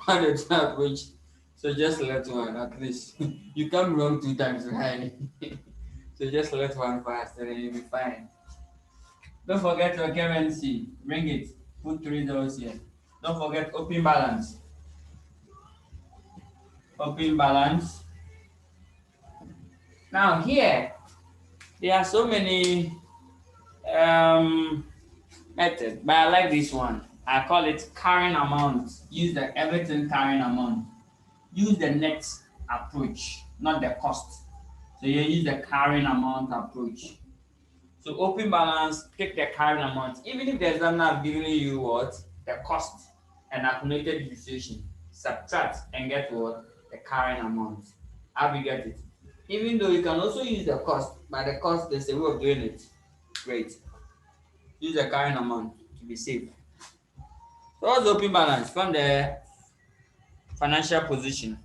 How the two approach? So just select one at least. You can't be wrong 2 times, right? So just select one fast and then you'll be fine. Don't forget your currency. Bring it. Put 3 zeros here. Don't forget open balance. Open balance. Now here, there are so many um, methods, but I like this one. I call it carrying amount. Use the everything carrying amount. Use the net approach, not the cost. So you use the carrying amount approach. So open balance, take the carrying amount. Even if the examiner have given you what? The cost and accumulated depreciation. Subtract and get what? The carrying amount. How do you get it? Even though you can also use the cost, but the cost there's a way of doing it. Great. Use the carrying amount to be safe. So what's the open balance? From the financial position.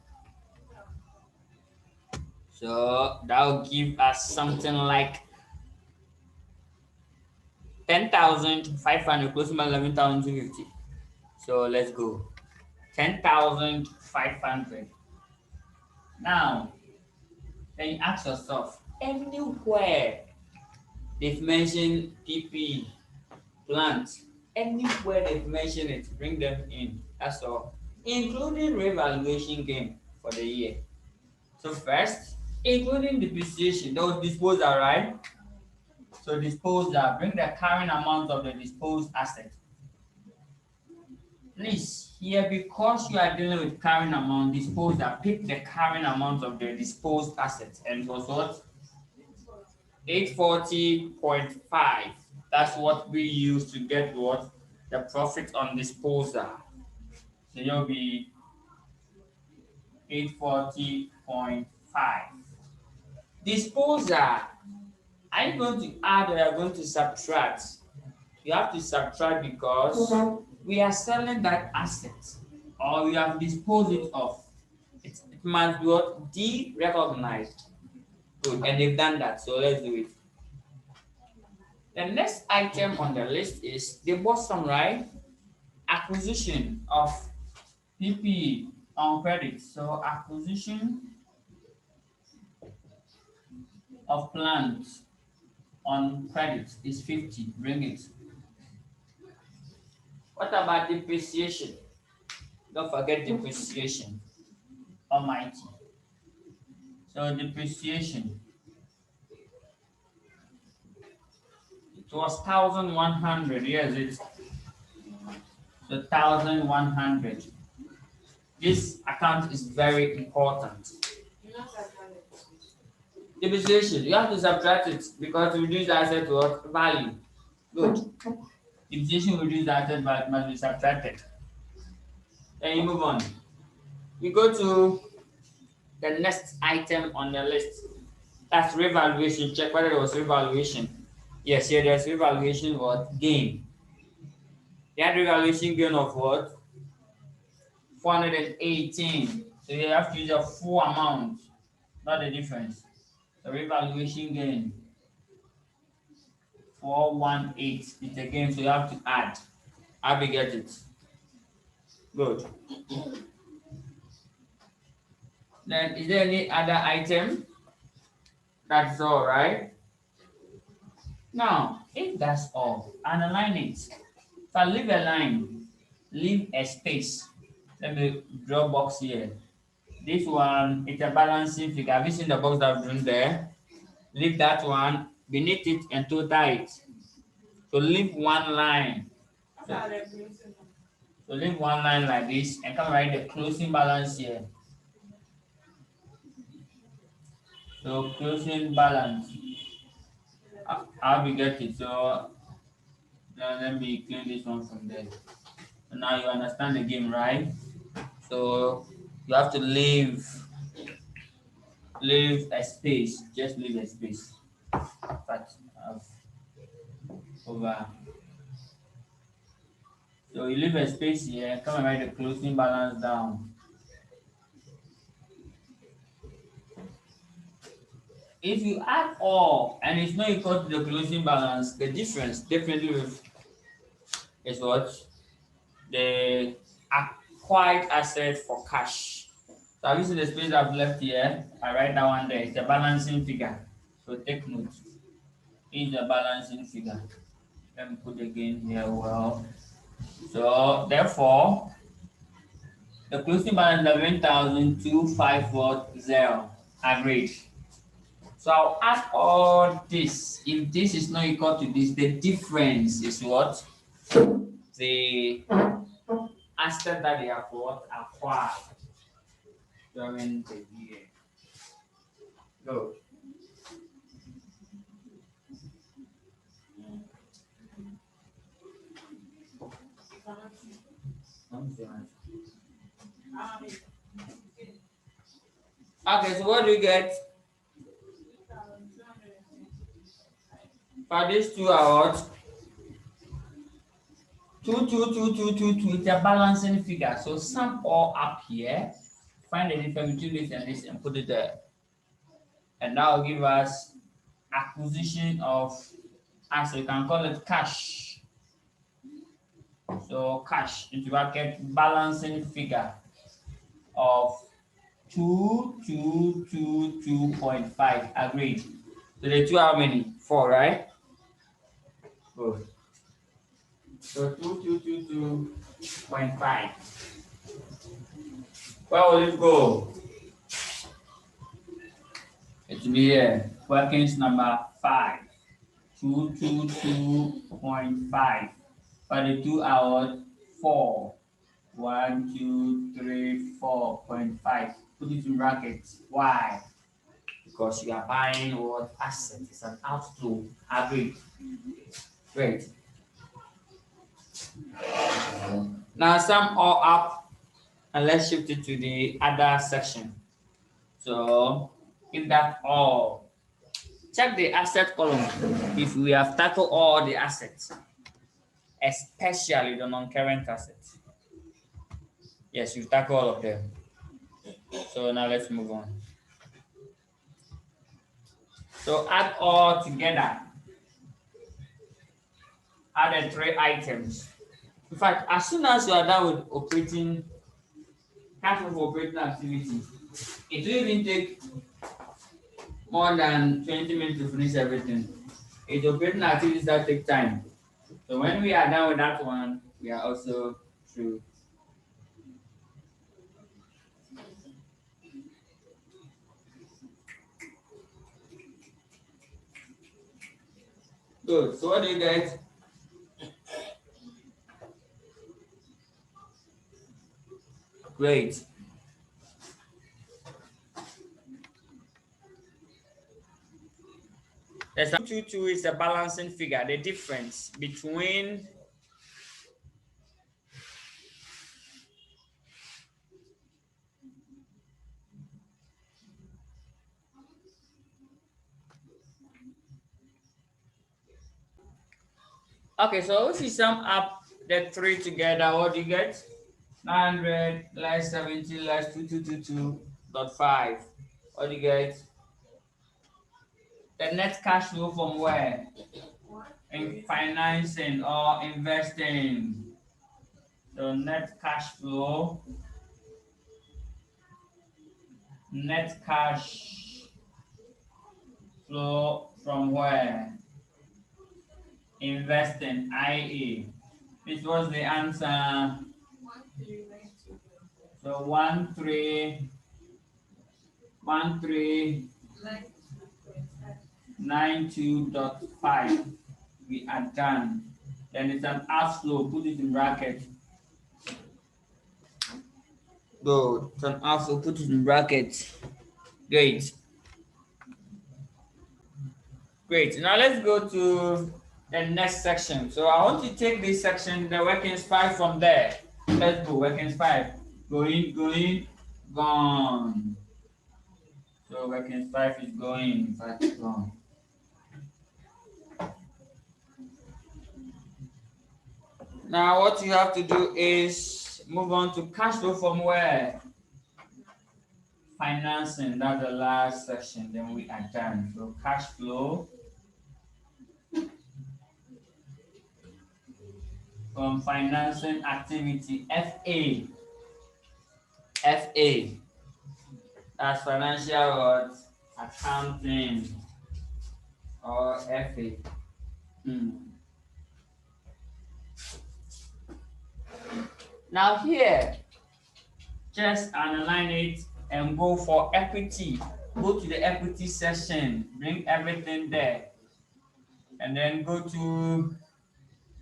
So that will give us something like 10,500 closing by 11,250. So let's go. 10,500. Now, then you ask yourself, anywhere they've mentioned PP, plant, anywhere they've mentioned it, bring them in. That's all. Including revaluation gain for the year. So first, including depreciation, those disposal, right? So disposal, bring the carrying amount of the disposed asset. Please, here because you are dealing with carrying amount, disposal, pick the carrying amount of the disposed assets. And it was what? 840.5. That's what we use to get what? The profit on disposal. So you'll be 840.5. Disposal. Are you going to add or are you going to subtract? You have to subtract because we are selling that asset or we have disposed it of. It must be what? De-recognized. Good, and they've done that, so let's do it. The next item on the list is the bottom right, acquisition of PPE on credit. So acquisition of plant on credit is 50. Bring it. What about depreciation? Don't forget depreciation. Almighty. So depreciation. It was 1,100. Yes, it's the 1,100. This account is very important. Depreciation, you have to subtract it because reduce the asset what? Value. Good. Depreciation reduce the asset value must be subtracted. Then you move on. We go to the next item on the list. That's revaluation. Check whether there was revaluation. Yes, here there's revaluation what? Gain. They had revaluation gain of what? 418. So you have to use a full amount, not the difference. The revaluation gain 418 is a gain, so you have to add. How we get it? Good. Then is there any other item? That's all, right? Now, if that's all, underline it. If I leave a line, leave a space. Let me draw box here. This one, it's a balancing figure. Have you seen the box that I've drawn there? Leave that one beneath it and total it. So leave one line. So leave one line like this and come write the closing balance here. So closing balance. How we get it? So now let me clean this one from there. So now you understand the game, right? So you have to leave a space. Just leave a space. But over. So you leave a space here. Come and write the closing balance down. If you add all and it's not equal to the closing balance, the difference definitely is what? The acquired asset for cash. So have you seen the space I've left here? I write that one there. It's a balancing figure. So take note. Is the balancing figure. Let me put again here. Well, so therefore, the closing balance is 11,250. Agreed. So I'll add all this. If this is not equal to this, the difference is what? The asset that they have what acquired during the year. Good. Okay, so what do you get for these two awards? 22222. It's a balancing figure. So sum all up here. Find the difference between this and this and put it there. And that will give us acquisition of asset. You can call it cash. So cash into bracket balancing figure of 2222.5. Agreed. So the two how many? 4, right? Good. So 2222.5. Where will it go? It will be here. Workings number 5. 222.5. For the 2 hours, 4. 1, 2, 3, 4.5. Put it in brackets. Why? Because you are buying what asset is an outflow. Agreed. Great. Now sum all up and let's shift it to the other section. So if that all, check the asset column. If we have tackled all the assets, especially the non-current assets. Yes, you tackle all of them. So now let's move on. So add all together. Add the 3 items. In fact, as soon as you are done with operating, half of operating activity, it will even take more than 20 minutes to finish everything. It's operating activities that take time. So when we are done with that one, we are also through. Good. So what do you get? Great. There's 222 is a balancing figure. The difference between okay, so if you sum up the 3 together, what do you get? 900 less 70 less 2222.5. What do you get? The net cash flow from where? In financing or investing. So net cash flow from where? Investing, i.e. Which was the answer? So 1392.5. We are done. Then it's an outflow. Put it in bracket. Good. It's an outflow. Put it in bracket. Great. Great. Now let's go to the next section. So I want to take this section, the workings 5 from there. Let's go. Workings 5. Going, gone. So workings 5 is going, 5 is gone. Now what you have to do is move on to cash flow from where? Financing. That's the last section. Then we are done. So cash flow from financing activity, FA. FA. That's financial what? Accounting. or FA. Now here, just underline it and go for equity. Go to the equity section, bring everything there, and then go to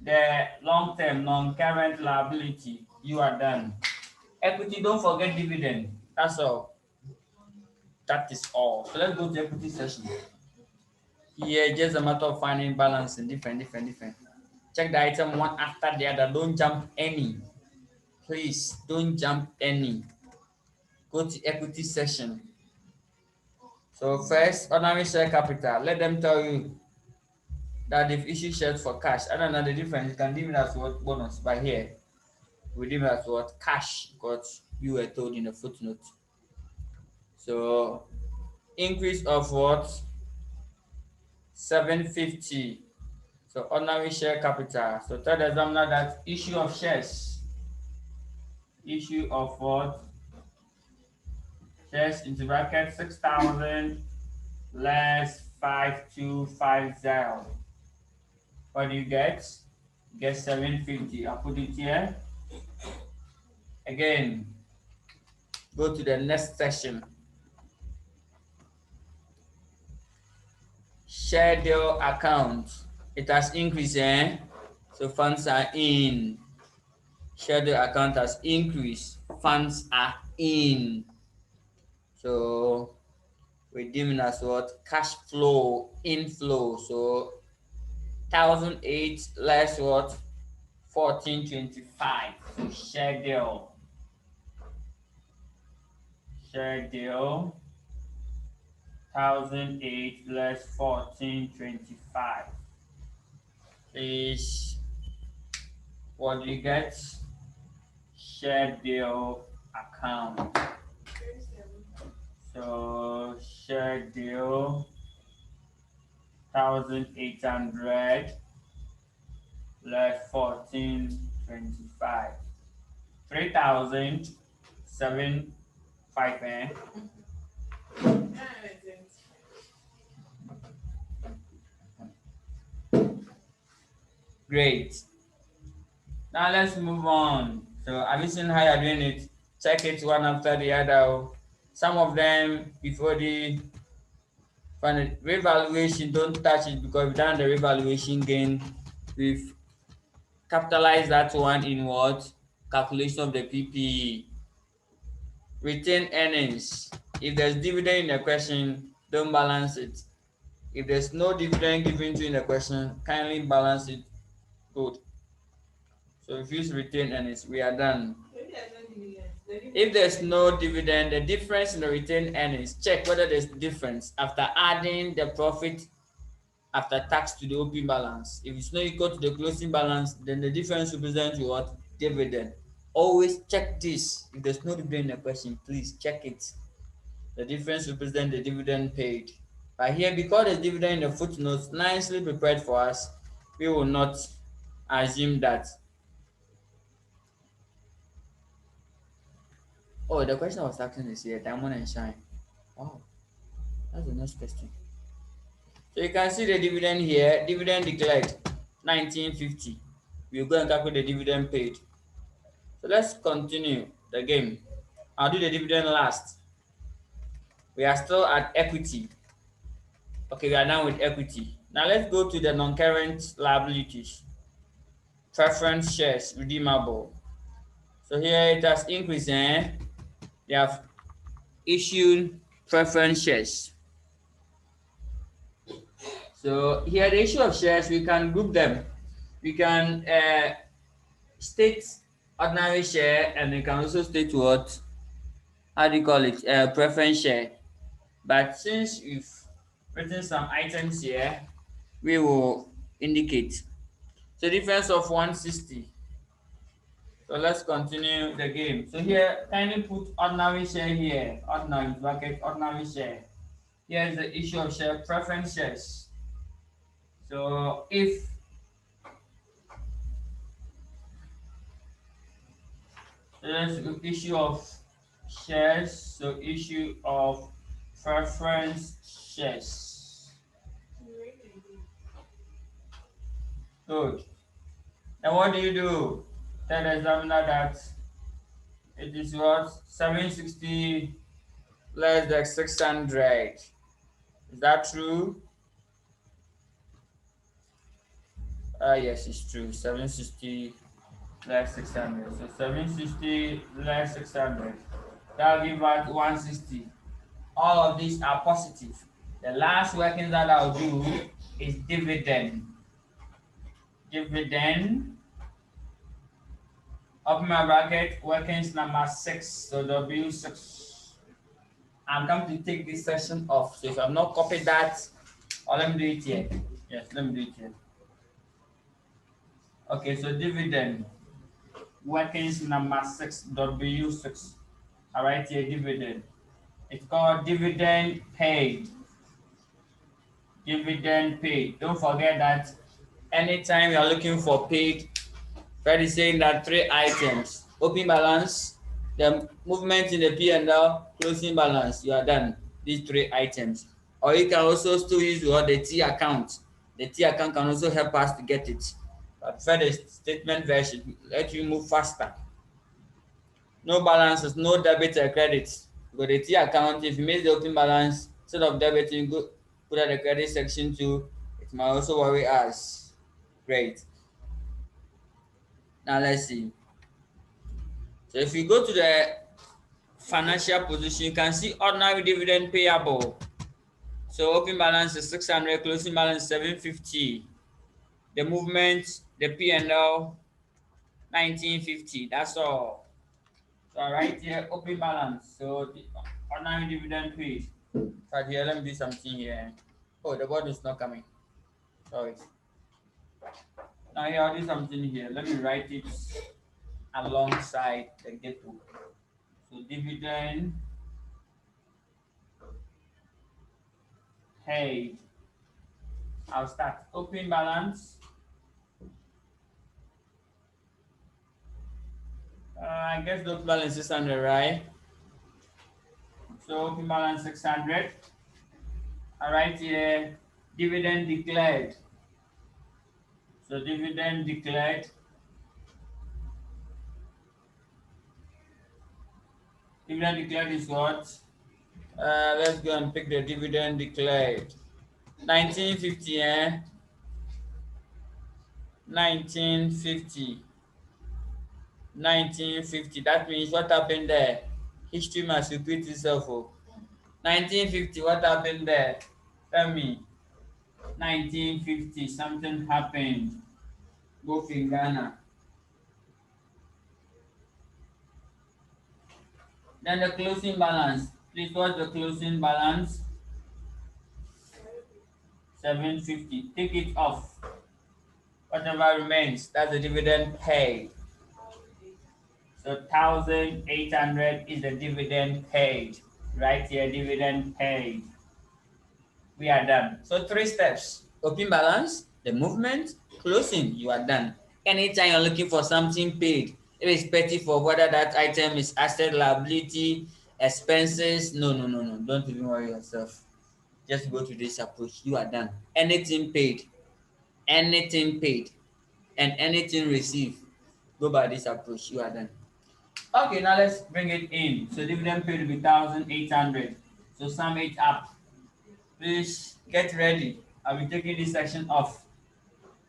the long-term non-current liability. You are done. Equity, don't forget dividend. That's all. That is all. So let's go to equity section. Here, just a matter of finding balance in different. Check the item one after the other. Don't jump any. Please don't jump any. Go to equity section. So first, ordinary share capital. Let them tell you that they've issued shares for cash. I don't know the difference. You can deem it as what bonus. But here, we deem it as what cash because you were told in the footnote. So increase of what 750. So ordinary share capital. So tell the examiner that issue of shares. Issue of what? Shares into bracket 6,000 less 5250. What do you get? You get 750. I'll put it here. Again, go to the next section. Schedule account. It has increased, eh? So funds are in. Schedule account has increased. Funds are in. So we deem it as what? Cash flow inflow. So 1,008 less what? 1425. So schedule 1,008 less 1425 is what you get? Schedule account. 37. So schedule 1,800 less 1425. 3,075, eh? Great. Now let's move on. So have you seen how you're doing it? Check it one after the other. Some of them before the final revaluation, don't touch it because we've done the revaluation gain. We've capitalized that one in what? Calculation of the PPE. Retain earnings. If there's dividend in the question, don't balance it. If there's no dividend given to you in the question, kindly balance it. Good. So if you use retained earnings, we are done. If there's no dividend, the difference in the retained earnings, check whether there's difference after adding the profit after tax to the opening balance. If it's not equal to the closing balance, then the difference represents what? Dividend. Always check this. If there's no dividend in the question, please check it. The difference represents the dividend paid. But here, because the dividend in the footnotes nicely prepared for us, we will not assume that. Oh, the question I was asking is here, diamond and shine. Wow, that's the next question. So you can see the dividend here, dividend declared 1950. We'll go and calculate the dividend paid. So let's continue the game. I'll do the dividend last. We are still at equity. Okay, we are done with equity. Now let's go to the non-current liabilities. Preference shares redeemable. So here it has increased, eh? They have issued preference shares. So here the issue of shares, we can group them. We can state ordinary share and we can also state what? How do you call it? Preference share. But since we've written some items here, we will indicate. So difference of 160. So let's continue the game. So here, kindly put ordinary share here. Ordinary bracket, ordinary share. Here is the issue of share preference shares. So if there's issue of shares, so issue of preference shares. Good. Then what do you do? Tell the examiner that it is what 760 less than 600. Is that true? Yes, it's true. 760 less 600. So 760 less 600. That'll give us 160. All of these are positive. The last working that I'll do is dividend. Dividend. Open my bracket. Workings number 6. So W6. I'm going to take this section off. So if I've not copied that, or let me do it here. Yes, let me do it here. Okay, so dividend. Workings number 6, W6. All right, here, dividend. It's called dividend paid. Dividend paid. Don't forget that anytime you are looking for paid, Fred is saying that 3 items. Opening balance, the movement in the P&L, closing balance, you are done. These 3 items. Or you can also still use what the T account. The T account can also help us to get it. But Fred statement version let you move faster. No balances, no debit or credit. Because the T account, if you miss the open balance, instead of debiting, go put at the credit section too. It might also worry us. Great. Now let's see. So if you go to the financial position, you can see ordinary dividend payable. So open balance is 600, closing balance 750. The movement, the P&L 1950. That's all. So right here, open balance. So the ordinary dividend paid. Right here, let me do something here. Oh, the board is not coming. Sorry. Now here, I'll do something here. Let me write it alongside the ghetto. So dividend paid. I'll start. Open balance. I guess the open balance is 600, right? So open balance 600. All right here. Dividend declared. So dividend declared. Dividend declared is what? Let's go and pick the dividend declared. 1950, eh? 1950. 1950. That means what happened there? History must repeat itself. Oh. 1950, what happened there? Tell me. 1950, something happened. Both in Ghana. Then the closing balance. Please, what's the closing balance? 750. Take it off. Whatever remains, that's the dividend paid. So 1,800 is the dividend paid. Right here, dividend paid. We are done. So 3 steps. Open balance, the movement, closing, you are done. Anytime you're looking for something paid, irrespective of whether that item is asset, liability, expenses, no, no, no, no. Don't even worry yourself. Just go to this approach. You are done. Anything paid, and anything received, go by this approach. You are done. Okay, now let's bring it in. So dividend paid will be 1,800. So sum it up. Please get ready. I'll be taking this section off.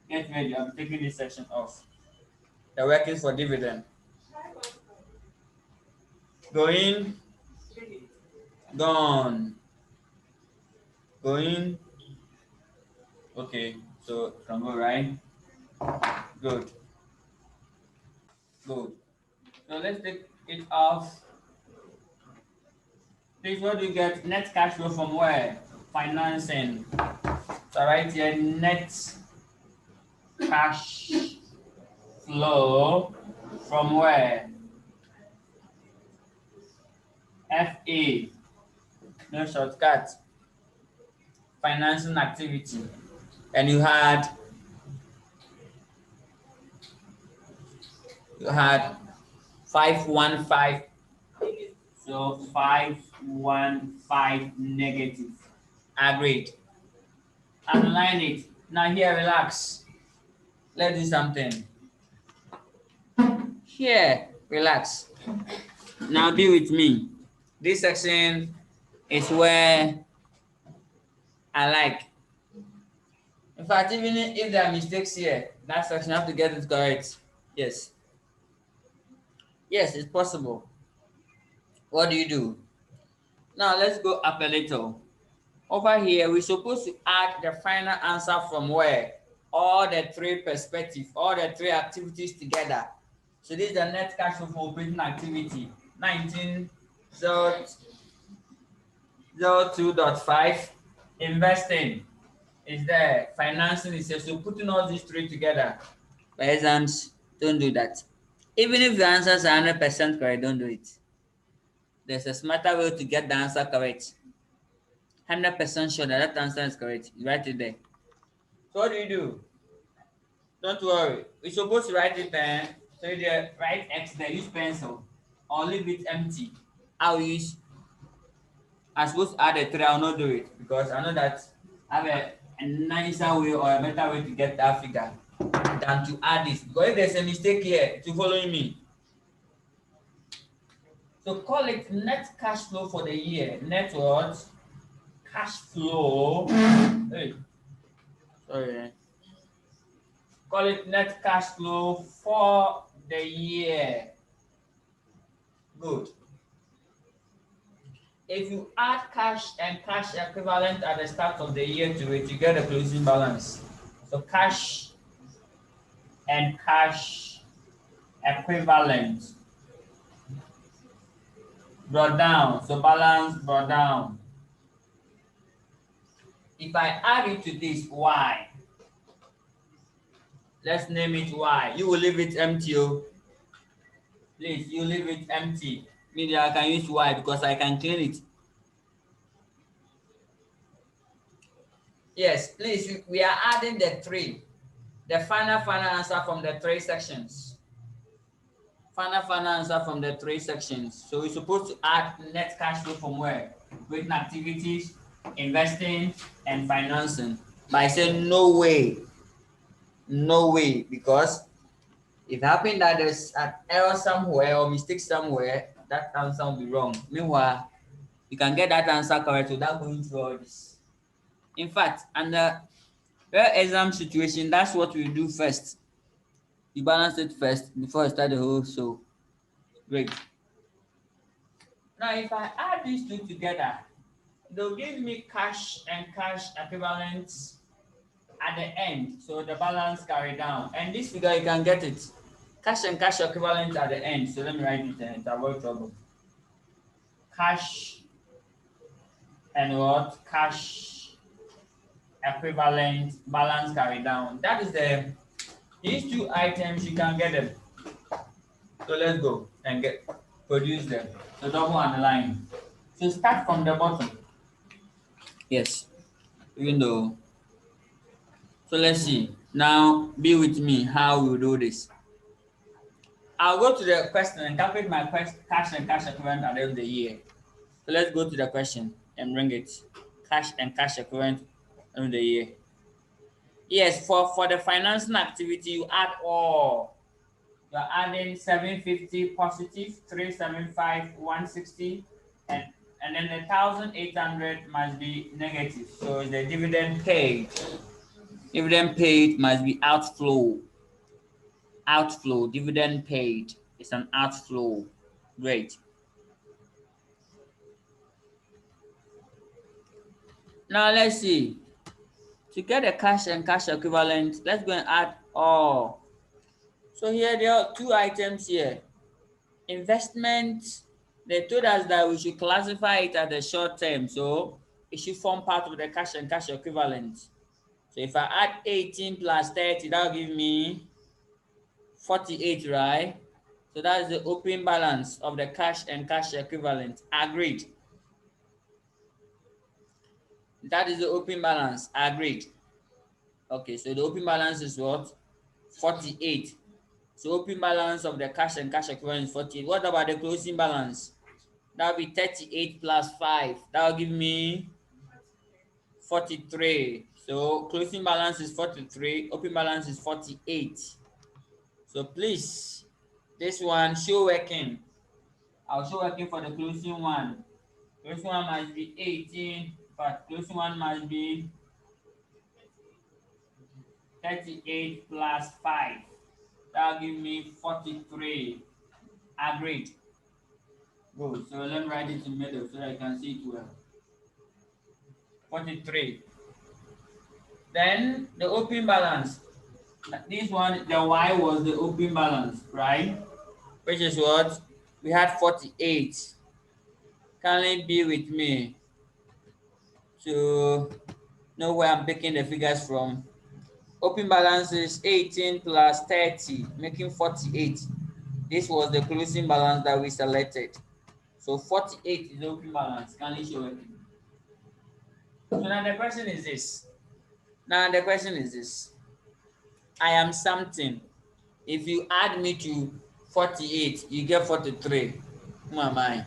Get ready. I'll be taking this section off. The workings for dividend. Going, gone. Going. Okay, so can go right. Good. Good. So let's take it off. Please, what do you get? Net cash flow from where? Financing. So right here, net cash flow from where? FA. No shortcut. Financing activity. And you had 515. So 515 negative. Agreed. Underline it. Now here, relax. Let's do something. Here, relax. Now be with me. This section is where I like. In fact, even if there are mistakes here, that section you have to get it correct. Yes. Yes, it's possible. What do you do? Now let's go up a little. Over here, we're supposed to add the final answer from where? All the three perspectives, all the three activities together. So this is the net cash flow for operating activity. 1902.5. Investing is there. Financing is there. So putting all these three together. By exams, don't do that. Even if the answers are 100% correct, don't do it. There's a smarter way to get the answer correct. 100% sure that that answer is correct. You write it there. So what do you do? Don't worry. We're supposed to write it there. So you write X there, use pencil. Or leave it empty. I'll use, I'm supposed to add a 3, I'll not do it. Because I know that I have a nicer way or a better way to get that figure than to add this. Because if there's a mistake here, to following me. So call it net cash flow for the year. Net what? Cash flow. Hey, sorry. Call it net cash flow for the year. Good. If you add cash and cash equivalent at the start of the year to it, you get a closing balance. So cash and cash equivalent brought down. So balance brought down. If I add it to this, Y, let's name it Y. You will leave it empty. Oh. Please, you leave it empty. Meaning I can use Y because I can clean it. Yes, please, we are adding the three. The final answer from the three sections. Final answer from the three sections. So we're supposed to add net cash flow from where? Written activities, investing, and financing. But I said no way. No way. Because if it happens that there's an error somewhere or mistake somewhere, that answer will be wrong. Meanwhile, you can get that answer correct without going through all this. In fact, under real exam situation, that's what we do first. You balance it first before you start the whole show. Great. Now, if I add these two together, they'll give me cash and cash equivalents at the end. So the balance carry down. And this figure, you can get it. Cash and cash equivalent at the end. So let me write it and avoid trouble. Cash and what? Cash equivalent balance carry down. That is these two items, you can get them. So let's go and produce them. So double underline. So start from the bottom. Yes. Even though. So let's see. Now be with me how we do this. I'll go to the question and calculate my cash and cash equivalent at the end of the year. So let's go to the question and bring it. Cash and cash equivalent at the end of the year. Yes, for the financing activity, you add all. You're adding 750 positive, 375, 160, and then 1,800 must be negative. So the dividend paid. Dividend paid must be outflow. Outflow. Dividend paid is an outflow. Great. Now let's see. To get the cash and cash equivalent, let's go and add all. So here there are two items here. Investment, they told us that we should classify it as a short term, so it should form part of the cash and cash equivalent. So if I add 18 plus 30, that will give me 48, right? So that's the opening balance of the cash and cash equivalent. Agreed. That is the opening balance. Agreed. Okay, so the opening balance is what? 48. So opening balance of the cash and cash equivalent is 48. What about the closing balance? That will be 38 plus 5. That will give me 43. So closing balance is 43, open balance is 48. So please, this one show working. I'll show working for the closing one. Closing one must be 18, but closing one must be 38 plus 5. That'll give me 43. Agreed. Good. So let me write it in the middle so that I can see it well. 43. Then the open balance. This one, the Y was the open balance, right? Which is what? We had 48. Kindly be with me to know where I'm picking the figures from. Open balance is 18 plus 30, making 48. This was the closing balance that we selected. So 48 is the open balance. Kindly show it. So now the question is this. I am something. If you add me to 48, you get 43. Who am I?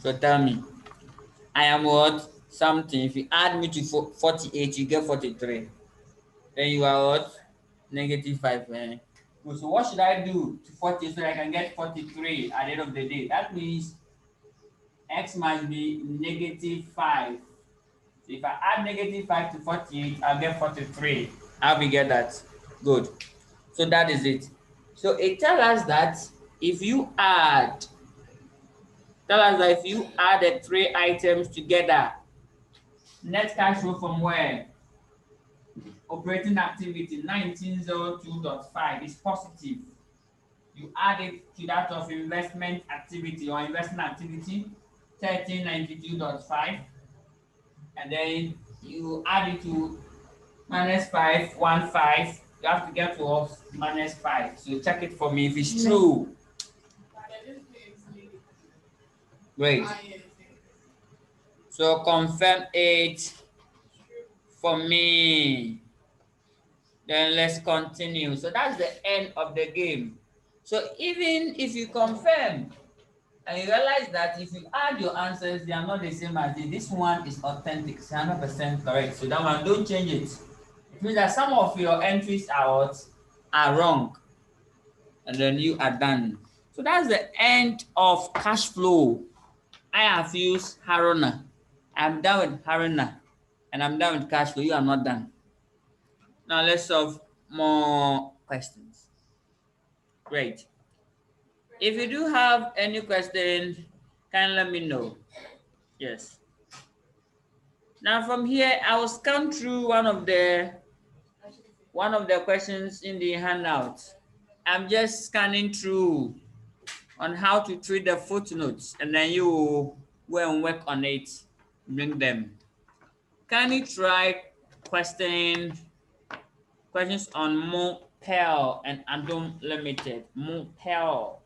So tell me. I am what? Something. If you add me to 48, you get 43. Then you are what? Negative 5. So what should I do to 40 so that I can get 43 at the end of the day? That means x must be negative 5. So if I add negative 5 to 48, I'll get 43. How we get that? Good. So that is it. So it tells us that if you add, if you add the three items together, net cash flow from where? Operating activity 1902.5 is positive. You add it to that of investment activity or investment activity 1392.5, and then you add it to minus 515. You have to get to us minus 5. So check it for me if it's true. Great. So confirm it for me. Then let's continue. So that's the end of the game. So even if you confirm and you realize that if you add your answers, they are not the same as this one is authentic, it's 100% correct. So that one, don't change it. It means that some of your entries are wrong, and then you are done. So that's the end of cash flow. I have used Haruna. I'm done with Haruna, and I'm done with cash flow. You are not done. Now let's solve more questions. Great. If you do have any question, can let me know. Yes. Now from here, I will scan through one of the questions in the handout. I'm just scanning through on how to treat the footnotes, and then you will go and work on it, bring them. Can you try questions on Mopel and Adum Limited? Mopel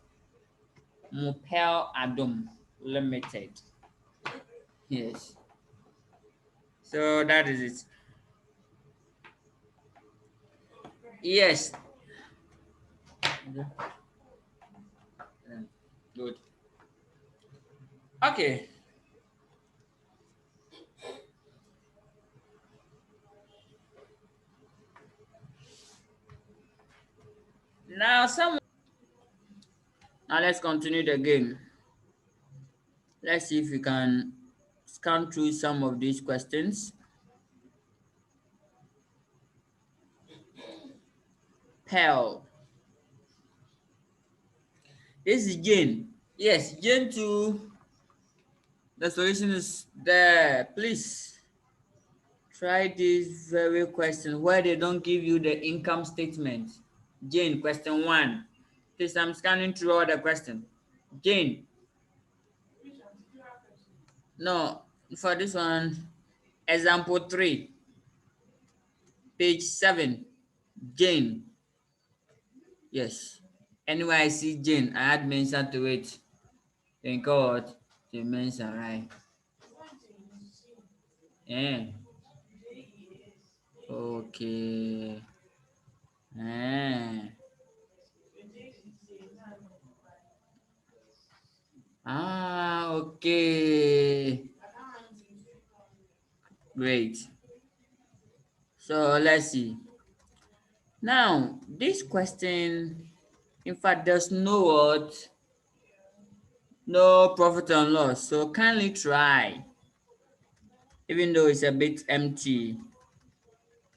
Adum Limited. Yes. So that is it. Yes. Good. Okay. Now let's continue the game. Let's see if we can scan through some of these questions. Pearl. This is Jane. Yes, Jane too. The solution is there. Please try this very question where they don't give you the income statement. Jane, question 1. Please, I'm scanning through all the questions. Jane, no, for this one, example 3, page 7. Jane, yes. Anyway, I see Jane, I add mention to it. Thank God, the mention, right? Yeah. Okay. Eh. Okay. Great. So let's see. Now, this question, in fact, there's no what, no profit and loss. So kindly try, even though it's a bit empty.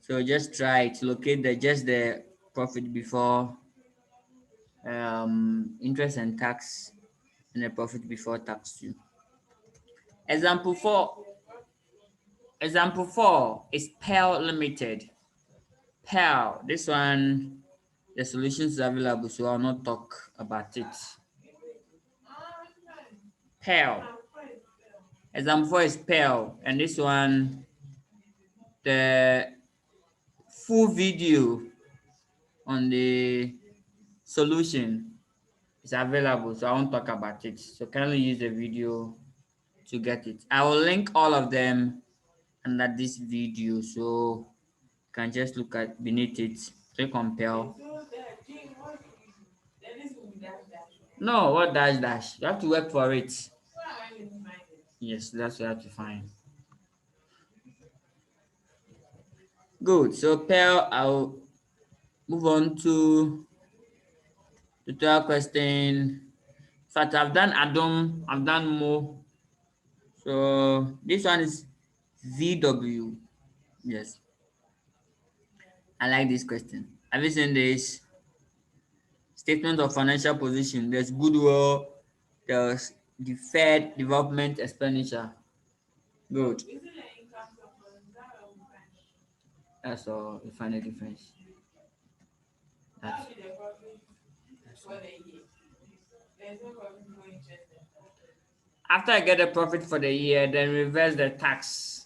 So just try to locate the profit before interest and tax, and the profit before tax too. Example four. Example four is Pearl Limited. Pearl. This one, the solutions is available, so I'll not talk about it. Pearl. Example four is Pearl, and this one, the full video on the solution is available, so I won't talk about it. So kindly use the video to get it. I will link all of them under this video, so you can just look at beneath it. Click on Pearl. No, what dash dash? You have to work for it. Yes, that's what you have to find. Good. So Pearl, I'll move on to the third question. In fact, I've done Adam, I've done Mo. So this one is VW. Yes, I like this question. Have you seen this? Statement of financial position. There's goodwill, there's deferred development expenditure. Good. That's all. You find a difference. That's, that's all. After I get the profit for the year, then reverse the tax.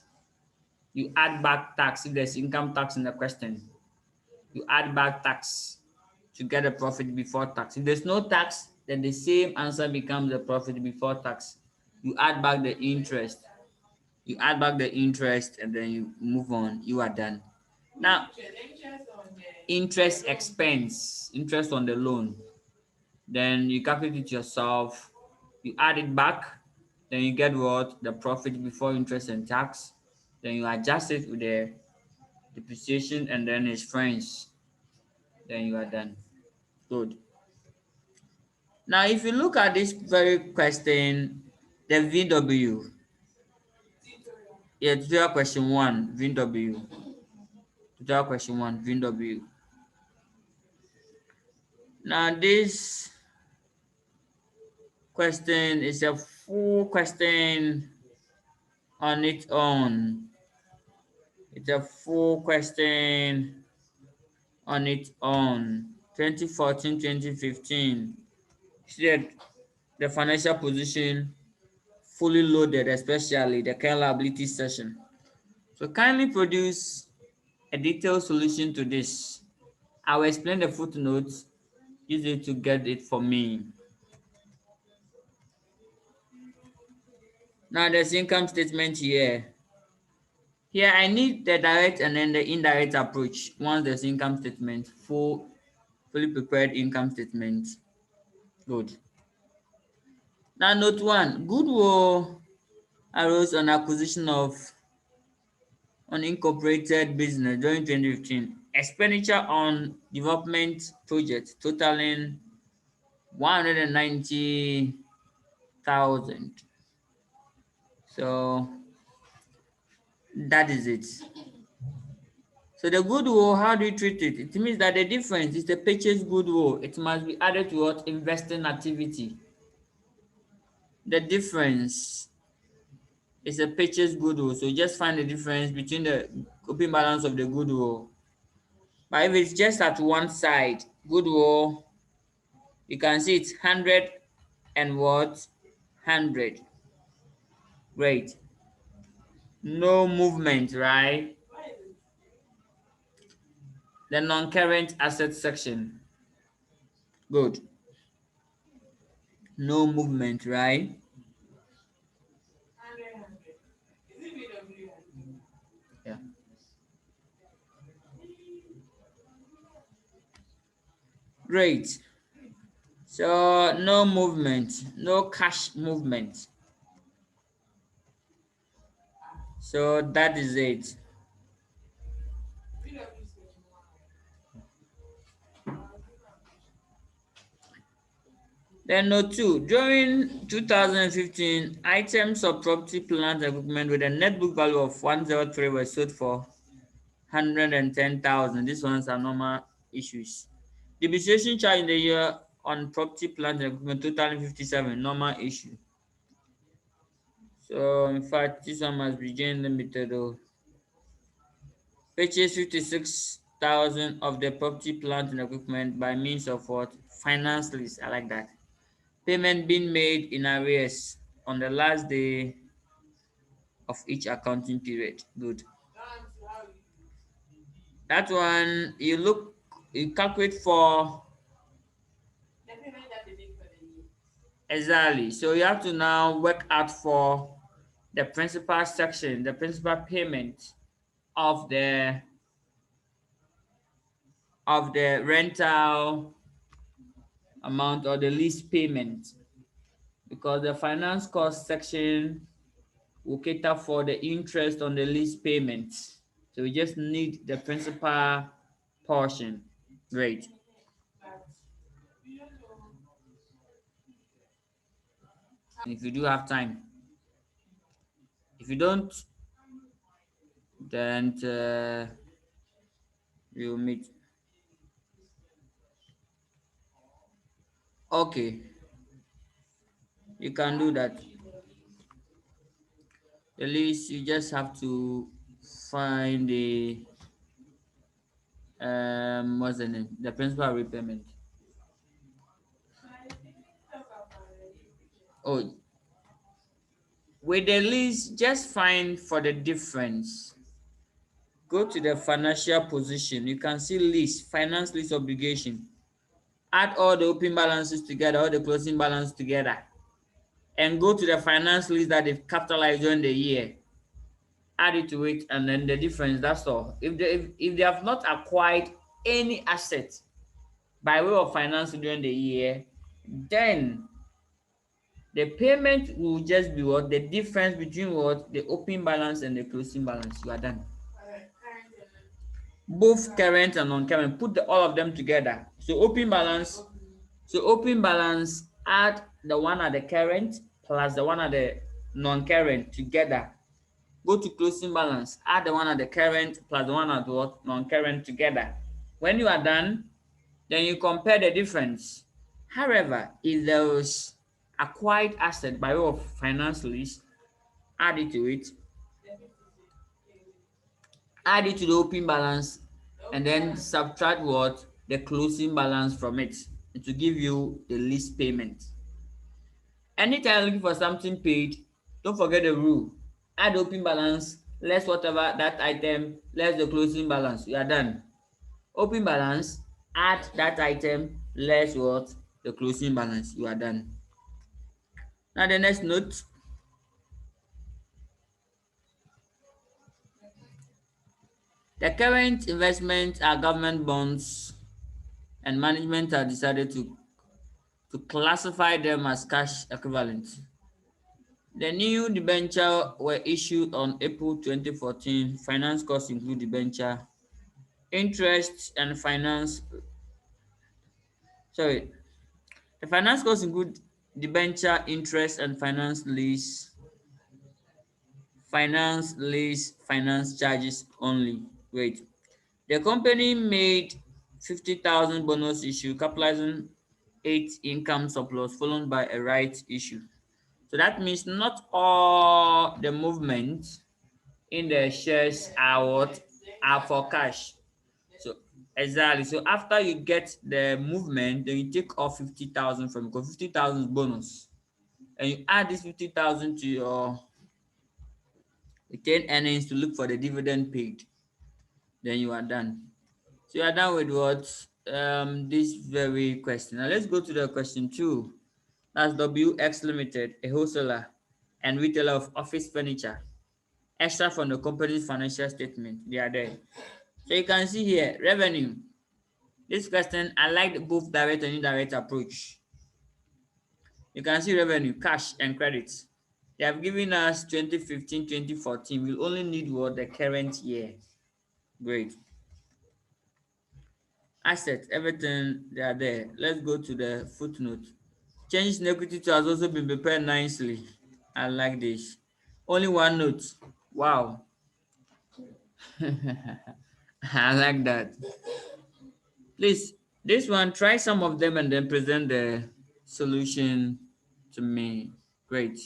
You add back tax if there's income tax in the question. You add back tax to get a profit before tax. If there's no tax, then the same answer becomes the profit before tax. You add back the interest. You add back the interest and then you move on. You are done. Now, interest expense, interest on the loan. Then you calculate it yourself. You add it back. Then you get what? The profit before interest and tax. Then you adjust it with the depreciation and then its friends. Then you are done. Good. Now, if you look at this very question, the VW, yeah, tutorial question one, VW, tutorial question one, VW. Now, this question is a full question on its own. It's a full question on its own. 2014, 2015. See that the financial position fully loaded, especially the current liability section. So kindly produce a detailed solution to this. I will explain the footnotes. Use it to get it for me. Now there's income statement here. Here I need the direct and then the indirect approach. Once there's income statement, fully prepared income statement. Good. Now note one, goodwill arose on acquisition of unincorporated business during 2015. Expenditure on development projects totaling 190,000. So that is it. So the goodwill, how do you treat it? It means that the difference is the purchase goodwill. It must be added to what? Investing activity. The difference is a purchase goodwill. So you just find the difference between the opening balance of the goodwill. But if it's just at one side, goodwill, you can see it's 100 and what? 100. Great. No movement, right? The non-current asset section. Good. No movement, right? Yeah. Great. So no movement, no cash movement. So that is it. Then note two, during 2015, items of property, plant, and equipment with a net book value of 103 were sold for 110,000. These ones are normal issues. Depreciation charge in the year on property, plant, and equipment totaling 57, normal issue. So in fact, this one must be Jane Limited. Oh. Purchase 56,000 of the property, plant, and equipment by means of what? Finance lease. I like that. Payment being made in arrears on the last day of each accounting period. Good. That one, you calculate for exactly. So you have to now work out for the principal section, the principal payment of the rental amount or the lease payment, because the finance cost section will cater for the interest on the lease payment. So we just need the principal portion. Great. If you do have time. If you don't, then we'll meet. Okay, you can do that. The least you just have to find the what's the name? The principal repayment. Oh, with the least, just find for the difference. Go to the financial position. You can see lease, finance lease obligation. Add all the open balances together, all the closing balance together, and go to the finance lease that they've capitalized during the year. Add it to it, and then the difference. That's all. If they have not acquired any asset by way of financing during the year, then the payment will just be what? The difference between what? The open balance and the closing balance. You are done. Both current and non-current, put all of them together. So open balance, add the one at the current plus the one at the non-current together. Go to closing balance, add the one at the current plus the one at what? Non-current together. When you are done, then you compare the difference. However, if there is acquired asset by way of finance lease, add it to it, add it to the open balance, and then subtract what? The closing balance from it. It will give you the lease payment. Anytime you're looking for something paid, don't forget the rule. Add the open balance, less whatever that item, less the closing balance. You are done. Open balance, add that item, less what? The closing balance. You are done. Now the next note, the current investments are government bonds, and management have decided to classify them as cash equivalent. The new debenture were issued on April 2014. Finance costs include debenture, interest and finance. Sorry, the finance costs include debenture, interest and finance charges only. Wait. The company made 50,000 bonus issue, capitalizing 8 income surplus, followed by a rights issue. So that means not all the movement in the shares are what? Are for cash. So exactly. So after you get the movement, then you take off 50,000 from it, because 50,000 is bonus. And you add this 50,000 to your retained earnings to look for the dividend paid. Then you are done. So you are done with what? This very question. Now let's go to the question two. That's WX Limited, a wholesaler and retailer of office furniture. Extra from the company's financial statement. They are there. So you can see here, revenue. This question, I like both direct and indirect approach. You can see revenue, cash and credits. They have given us 2015, 2014. We'll only need what? The current year. Great. Assets, everything, they are there. Let's go to the footnote. Changes in equity too has also been prepared nicely. I like this. Only one note. Wow. I like that. Please, this one, try some of them and then present the solution to me. Great.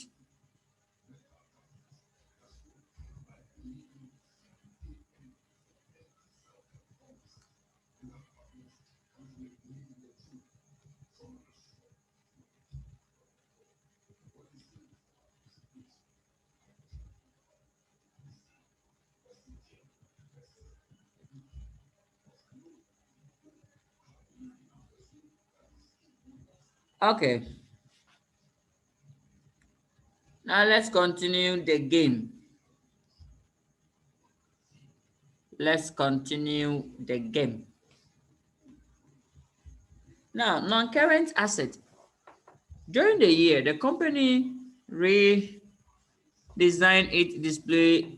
Okay, now let's continue the game. Let's continue the game. Now, non-current asset. During the year, the company redesigned its display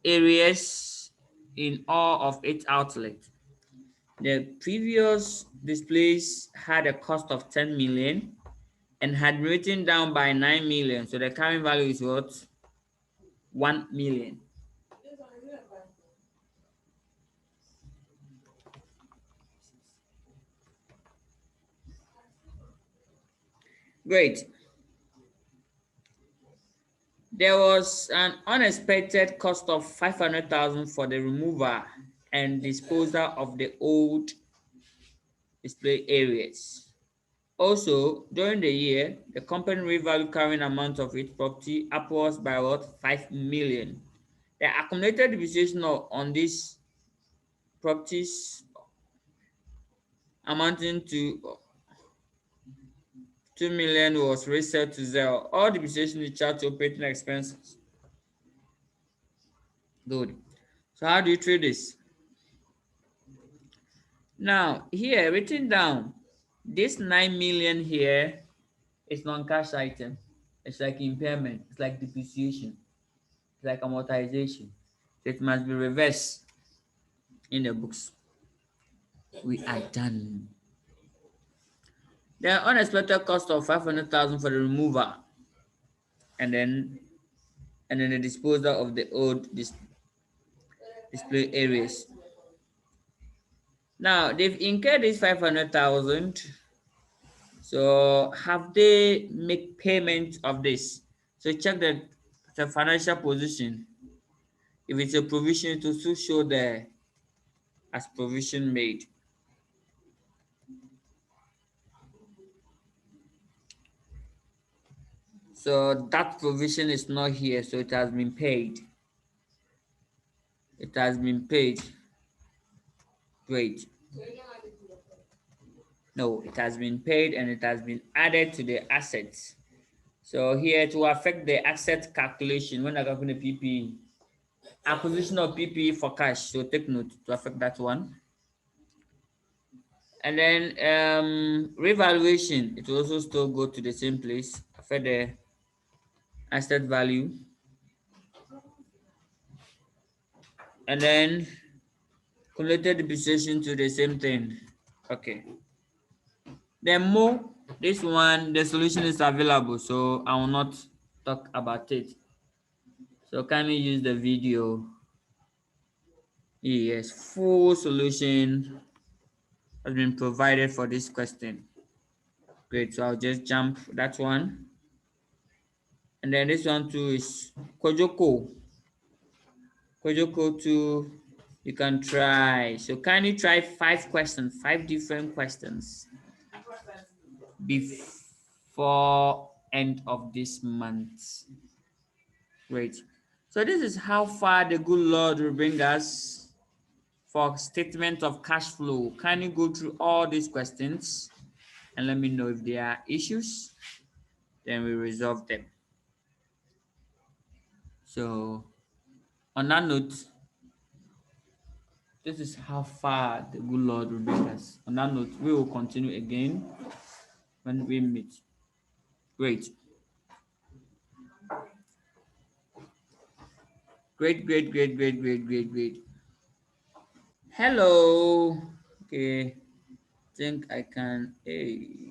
areas in all of its outlets. The previous displays had a cost of 10 million and had written down by 9 million. So the current value is what? 1 million. Great. There was an unexpected cost of 500,000 for the removal and disposal of the old display areas. Also, during the year, the company revalued carrying amount of its property upwards by what? 5 million. The accumulated depreciation on these properties amounting to 2 million was reset to zero. All depreciation is charged to operating expenses. Good. So how do you treat this? Now, here written down, this 9 million here is non-cash item. It's like impairment. It's like depreciation. It's like amortization. So it must be reversed in the books. We are done. The unexpected cost of 500,000 for the removal and then the disposal of the old display areas. Now they've incurred this 500,000. So have they make payment of this? So check the financial position. If it's a provision, to still show there as provision made. So that provision is not here, so it has been paid. It has been paid. Great. No, it has been paid and it has been added to the assets. So here to affect the asset calculation when I calculate PPE, acquisition of PPE for cash. So take note to affect that one. And then revaluation, it will also still go to the same place, affect the asset value. And then cumulative depreciation to the same thing. Okay. Then more, this one, the solution is available, so I will not talk about it. So kindly use the video. Yes, full solution has been provided for this question. Great, so I'll just jump that one. And then this one too is Kojoko. Kojoko too, you can try. So kindly try 5 questions, 5 different questions before end of this month. Great. So this is how far the good Lord will bring us for statement of cash flow. Kindly go through all these questions and let me know if there are issues, then we resolve them. So on that note, this is how far the good Lord will bring us. On that note, we will continue again when we meet. Great. Great, great, great, great, great, great, great. Hello. Okay. Think I can. Hey.